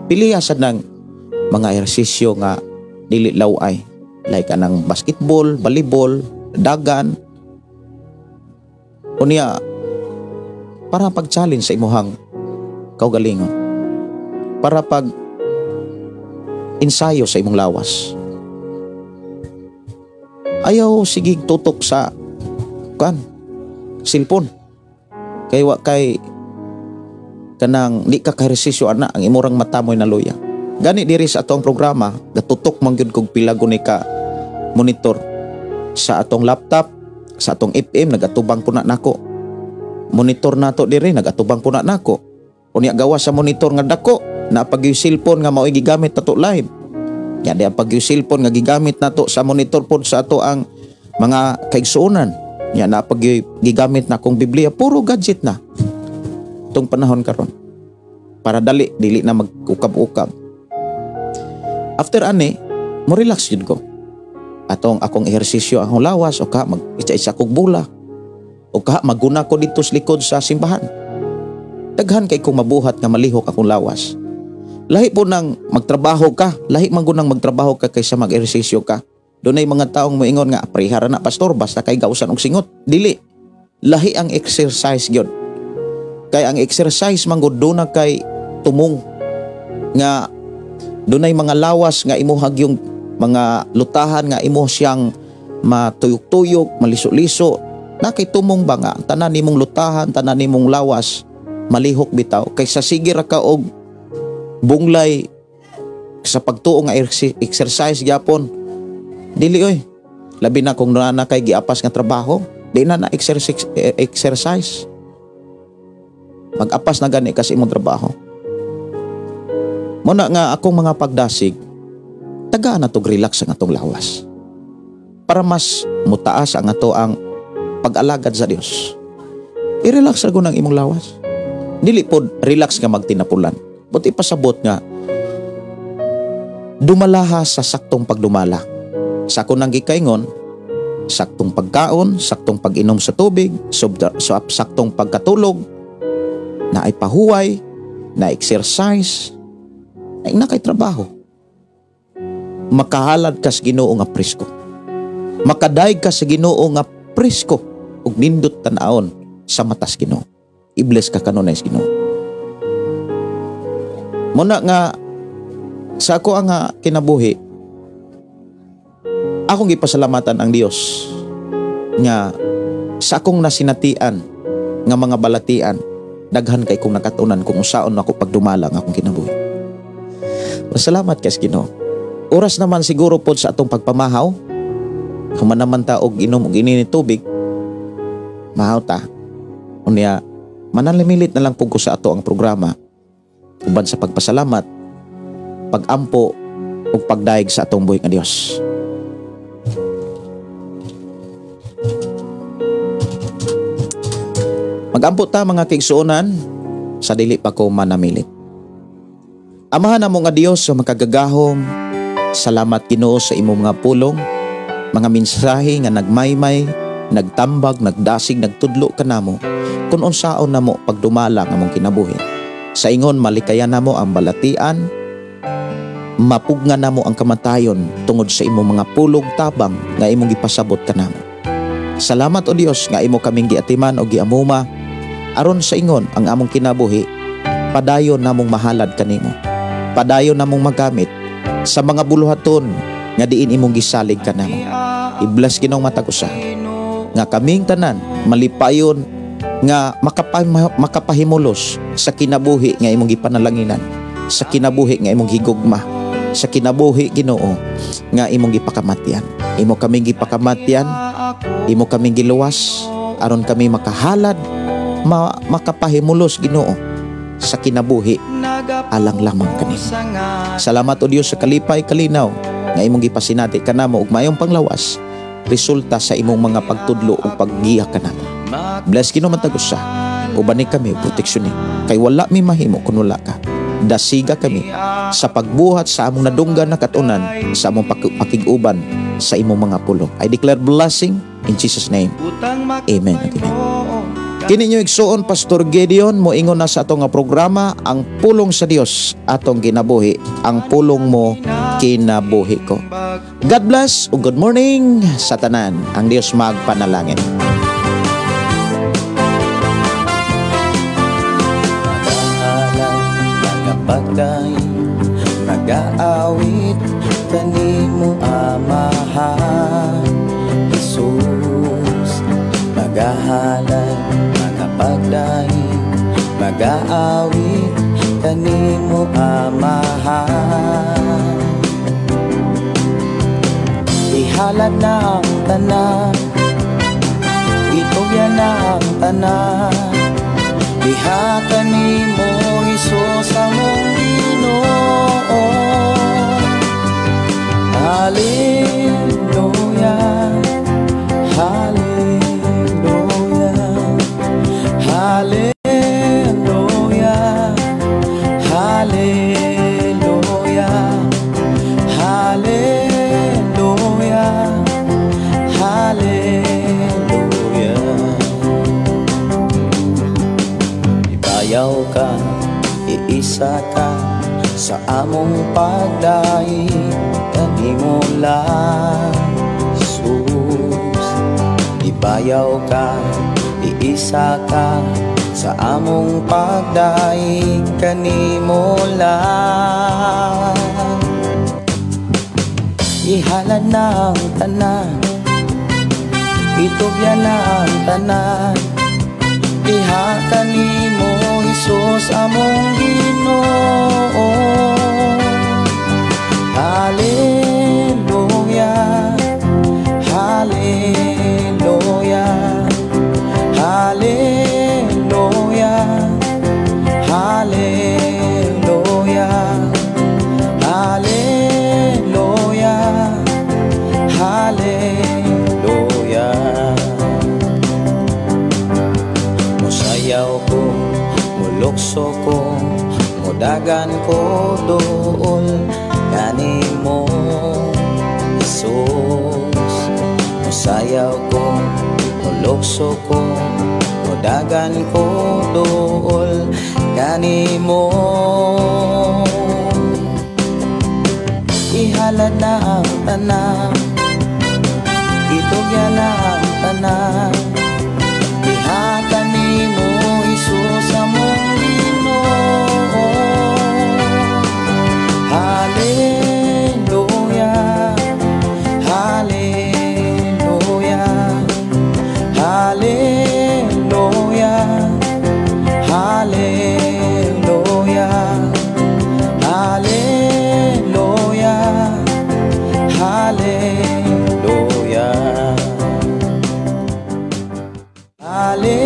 Piliya sad ng mga ehersisyo nga dili laway. Like anang basketball, volleyball, dagan. Unya para pag-challenge sa imuhang kaugalingon. Para pag ensayo sa imong lawas. Ayaw sigig tutok sa cellphone. Kay wa kay kanang di ka kahersisyo ana ang imurang mata mo'y naluya. Gani diri sa atong programa, gatutok man gyud kog pila guni ka monitor sa atong laptop, sa atong FM nagatubang puna nako. Monitor nato diri nagatubang puna nako. Unya gawas sa monitor nga dako, na pag yung cellphone nga mao'y gigamit nato live. Yan di ang pag yung cellphone nga gigamit nato sa monitor pod sa ato ang mga kaigsuonan. Yan na pag yung gigamit na kong Biblia, puro gadget na. Itong panahon karon. Para dili na magukab-ukab. After ani, mo relax yun ko. Atong akong ehersisyo akong lawas, o ka mag-isa-isa kong bula, o ka maguna ko dito sa likod sa simbahan. Daghan kay kong mabuhat nga malihok akong lawas. Lahi po nang magtrabaho ka, lahi man gunang magtrabaho ka kaysa mag-ehersisyo ka. Doon ay mga taong moingon nga, prehara na pastor, basta kay gausan og singot. Dili. Lahi ang exercise gyud. Kay ang exercise man gud doon na kay tumong nga doon ay mga lawas nga imuhag yung mga lutahan nga imo siyang matuyok-tuyok, maliso-liso. Na kay tumong ba nga tanan nimong lutahan, tanan nimong lawas malihok bitaw kaysa sige ra ka og bunglay sa pagtuo nga exercise gyapon. Dili oy. Labi na kung na kay giapas nga trabaho, di na exercise. Mag-apas na gani kasi imong trabaho. Muna nga akong mga pagdasig, tagaan na tog relax ang atong lawas. Para mas mutaas ang ato ang pag-alagad sa Dios. I-relax ra ng imong lawas. Dili pod relax nga magtinapulan. But ipasabot nga dumalaha sa saktong pagdumala. Sa ako nang gikaingon, saktong pagkaon, saktong pag-inom sa tubig, saktong pagkatulog, na ay pahuway, na exercise, na kay trabaho. Makahalad ka sa Ginoo nga presko. Makadaig ka sa Ginoo nga presko ug nindot tan-aon sa matas Ginoo. I-bless ka kanunay sa Ginoo. Muna nga sa ako ang kinabuhi, akong gipasalamatan ang Dios nga sa akong nasinatian nga mga balatian, daghan kay kong nakatunan kung usaon ako pagdumala ang akong kinabuhi. Salamat kay Ginoo. Oras naman siguro pod sa atong pagpamahaw, human naman ta og inom og inini tubig, mahaw ta. Unya manalimilit na lang pug ko sa ato ang programa uban sa pagpasalamat, pagampo ug pagdaig sa atong buhi nga Dios. Magampo ta mga kaigsuonan sa dili pa ko manamilit. Amahan namo nga Dios sa makagagahom, salamat Ginoo sa imong mga pulong, mga mensahe nga nagmaymay, nagtambag, nagdasig, nagtudlo kanamo kun unsaon namo pagdumala nga among kinabuhi. Sa ingon malikayan namo ang balatian, mapugna namo ang kamatayon tungod sa imong mga pulong tabang nga imong gipasabot kanamo. Salamat o Dios nga imo kaming giatiman o giamuma aron sa ingon ang among kinabuhi, padayon namong mahalad kanimo. Padayon namong magamit sa mga buluhaton nga diin imong gisalig kanamo. I-bless Ginoong matag usa nga kaming tanan malipayon nga makapahimulos sa kinabuhi nga imong gipanalanginan, sa kinabuhi nga imong higugma, sa kinabuhi Ginoo nga imong gipakamatyan. Imo kaming gipakamatyan, imo kaming giluwas aron kami makahalad makapahimulos Ginoo sa kinabuhi alang lamang kanimo. Salamat o Dios sa kalipay kalinaw nga imong gipasinati kanamo ug mayong panglawas resulta sa imong mga pagtudlo ug paggiya kanamo. Bless Ginoo matag usa. Ubani kami proteksyonin kay wala mi mahimo kun wala ka. Dasiga kami sa pagbuhat sa among nadunggan na katunan sa among pakiguban sa imong mga pulo. I declare blessing in Jesus name. Amen. Kini nyo igsuon Pastor Gideon mo ingon na sa atong nga programa ang pulong sa Dios atong ginabuhi, ang pulong mo kinabuhi ko. God bless ug good morning sa tanan. Ang Dios magpanalangin. Pagday nag-aawit kanimo Amahan Jesus, magahalay mga pagday mag-aawit kanimo Amahan. Ihalad na ang tanan, itugyan na ang tanan, diha kanimo Jesus among Ginoo. Hallelujah, hallelujah, hallelujah, hallelujah, hallelujah, hallelujah. Ibayaw ka, iisa ka sa among pagdahi kanimo lang Jesus. Ibayaw ka, iisa ka sa among pagdahi kanimo lang. Ihalad na ang tanan, itugyan na ang tanan, diha kanimo Jesus among Ginoo. Hallelujah, hallelujah, hallelujah, hallelujah, hallelujah, hallelujah. Musayaw ko, mulukso ko, mudagan ko doon kanimo Jesus. Musayaw ko, mulukso ko, mudagan ko doon kanimo. Ihalad na ang tanan, itugyan na ang tanan, diha kanimo Jesus among Ginoo. Hallelujah, hallelujah, hallelujah, hallelujah, hallelujah, hallelujah, hallelujah.